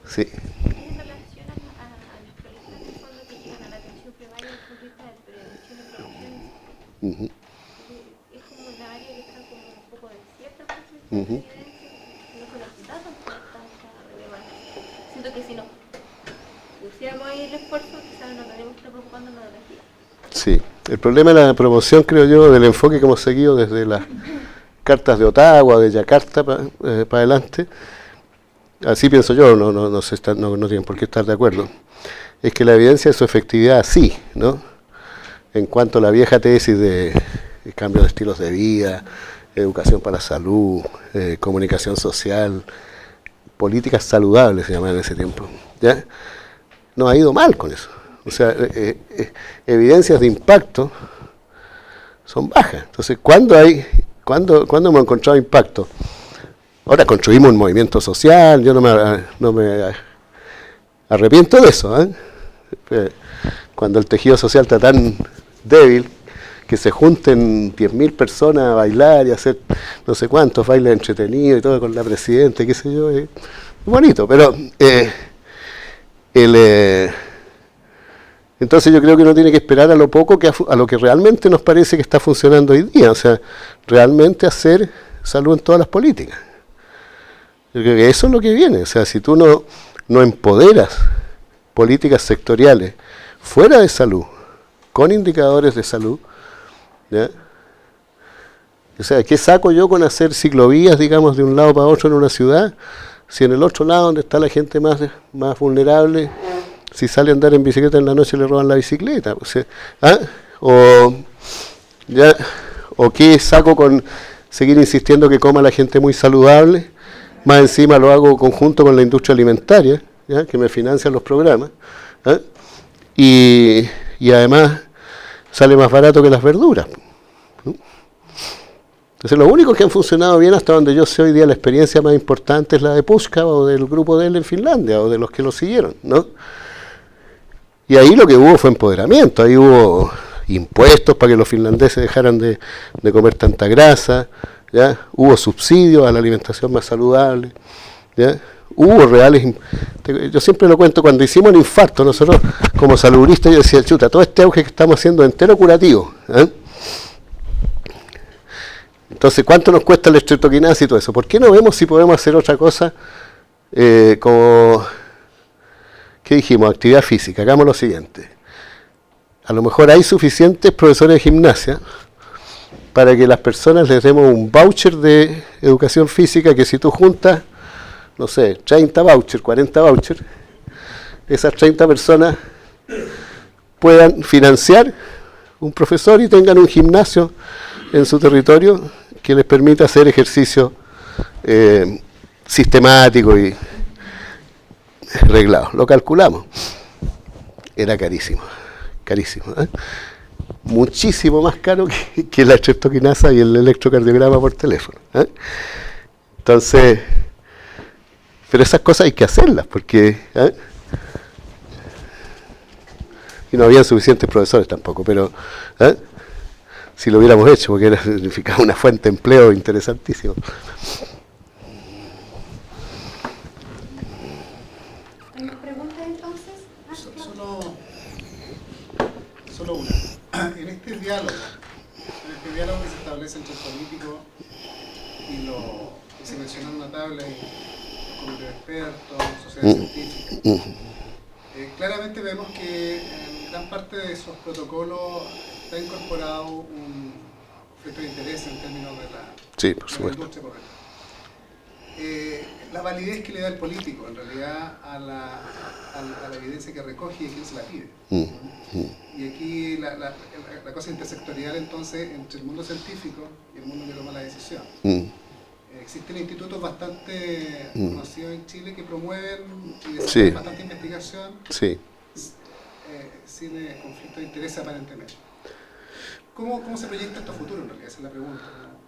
Sí. En relación a los problemas de fondo que llegan a la atención primaria desde el punto de vista de prevención y promoción, es como una área que está como un poco desierta por su evidencia, no se nos da tanta relevancia. Siento que si no pusiéramos ahí el esfuerzo, quizás no tenemos que estar preocupándonos de la vida. Sí, el problema de la promoción, creo yo, del enfoque que hemos seguido desde las cartas de Ottawa, de Yakarta para adelante, así pienso yo, no tienen por qué estar de acuerdo, es que la evidencia de su efectividad sí, ¿no? En cuanto a la vieja tesis de cambio de estilos de vida, educación para la salud, comunicación social, políticas saludables se llamaban en ese tiempo, ¿ya? No ha ido mal con eso. O sea, evidencias de impacto son bajas. Entonces, ¿cuándo hemos encontrado impacto? Ahora construimos un movimiento social, yo no me arrepiento de eso, ¿eh? Cuando el tejido social está tan débil, que se junten 10.000 personas a bailar y hacer no sé cuántos bailes entretenidos y todo con la presidenta, qué sé yo, es bonito, pero entonces yo creo que uno tiene que esperar a lo poco, a lo que realmente nos parece que está funcionando hoy día, o sea, realmente hacer salud en todas las políticas. Yo creo que eso es lo que viene, o sea, si tú no empoderas políticas sectoriales fuera de salud, con indicadores de salud, ¿ya? O sea, ¿qué saco yo con hacer ciclovías, digamos, de un lado para otro en una ciudad, si en el otro lado donde está la gente más vulnerable, si sale a andar en bicicleta en la noche le roban la bicicleta? O sea, ¿o qué saco con seguir insistiendo que coma la gente muy saludable? Más encima lo hago conjunto con la industria alimentaria, ¿ya? Que me financian los programas, ¿eh? Y además sale más barato que las verduras. Entonces, los únicos que han funcionado bien hasta donde yo sé hoy día, la experiencia más importante es la de Puska o del grupo de él en Finlandia o de los que lo siguieron, ¿no? Y ahí lo que hubo fue empoderamiento, ahí hubo impuestos para que los finlandeses dejaran de comer tanta grasa, ¿ya? Hubo subsidios a la alimentación más saludable, ¿ya? Hubo reales, yo siempre lo cuento, cuando hicimos el infarto, nosotros como saludistas, yo decía, chuta, todo este auge que estamos haciendo es entero curativo, ¿eh? Entonces, ¿cuánto nos cuesta la estreptoquinasa y todo eso? ¿Por qué no vemos si podemos hacer otra cosa como, ¿qué dijimos? Actividad física. Hagamos lo siguiente. A lo mejor hay suficientes profesores de gimnasia para que las personas les demos un voucher de educación física que si tú juntas, no sé, 30 vouchers, 40 vouchers, esas 30 personas puedan financiar un profesor y tengan un gimnasio en su territorio que les permita hacer ejercicio sistemático y reglado. Lo calculamos. Era carísimo, ¿eh? Muchísimo más caro que la estreptoquinasa y el electrocardiograma por teléfono, ¿eh? Entonces, pero esas cosas hay que hacerlas porque y no había suficientes profesores tampoco, pero si lo hubiéramos hecho, porque significaba una fuente de empleo interesantísima. este diálogo que se establece entre el político y se mencionan notables, comités de expertos, sociedades científicas. Claramente vemos que en gran parte de esos protocolos está incorporado un conflicto de interés en términos de Sí, por la supuesto. industria, por ejemplo. La validez que le da el político, en realidad, a la evidencia que recoge y a quién se la pide. Y aquí la cosa intersectorial, entonces, entre el mundo científico y el mundo que toma la decisión. Existen institutos bastante conocidos en Chile que promueven y desarrollan bastante investigación sin conflicto de interés aparentemente. ¿Cómo se proyecta esto a futuro, en realidad? Esa es la pregunta.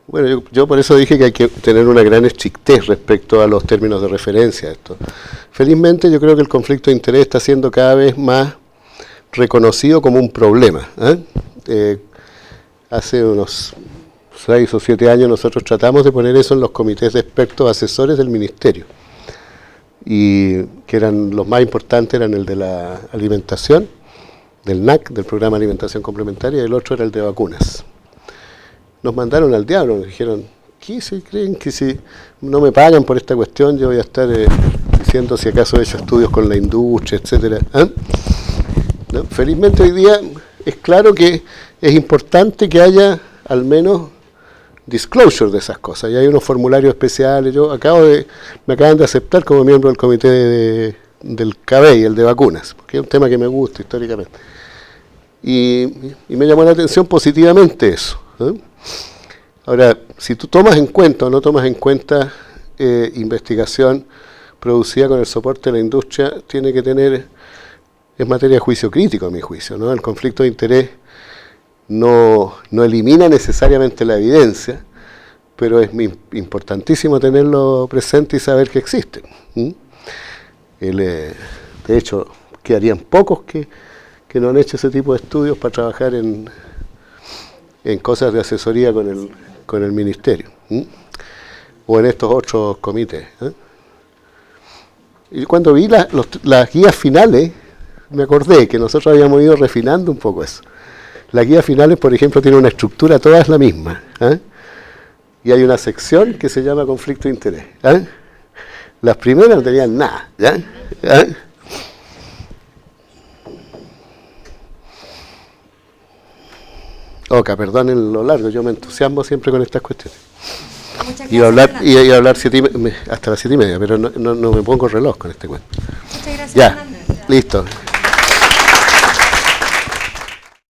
Bueno, yo por eso dije que hay que tener una gran estrictez respecto a los términos de referencia a esto. Felizmente yo creo que el conflicto de interés está siendo cada vez más reconocido como un problema. Hace unos 6 o 7 años nosotros tratamos de poner eso en los comités de expertos asesores del ministerio, y que eran los más importantes, eran el de la alimentación, del NAC, del Programa de Alimentación Complementaria, y el otro era el de vacunas. Nos mandaron al diablo, nos dijeron, ¿qué se creen que si no me pagan por esta cuestión yo voy a estar diciendo si acaso he hecho estudios con la industria, etcétera? ¿No? Felizmente hoy día es claro que es importante que haya al menos disclosure de esas cosas, y hay unos formularios especiales. Yo me acaban de aceptar como miembro del comité del CABEI, el de vacunas, porque es un tema que me gusta históricamente, y me llamó la atención positivamente eso. Ahora, si tú tomas en cuenta o no tomas en cuenta investigación producida con el soporte de la industria, tiene que tener, es materia de juicio crítico a mi juicio, ¿no? El conflicto de interés no elimina necesariamente la evidencia, pero es importantísimo tenerlo presente y saber que existen. De hecho, quedarían pocos que no han hecho ese tipo de estudios para trabajar en cosas de asesoría con el ministerio, o en estos otros comités. Y cuando vi las guías finales, me acordé que nosotros habíamos ido refinando un poco eso. Las guías finales, por ejemplo, tienen una estructura, todas la misma, y hay una sección que se llama conflicto de interés. Las primeras no tenían nada. Oca, perdonen lo largo, yo me entusiasmo siempre con estas cuestiones. Muchas Iba a gracias, hablar, iba a hablar hasta las 7:30, pero no me pongo reloj con este cuento. Muchas gracias, Ya, Fernando. listo.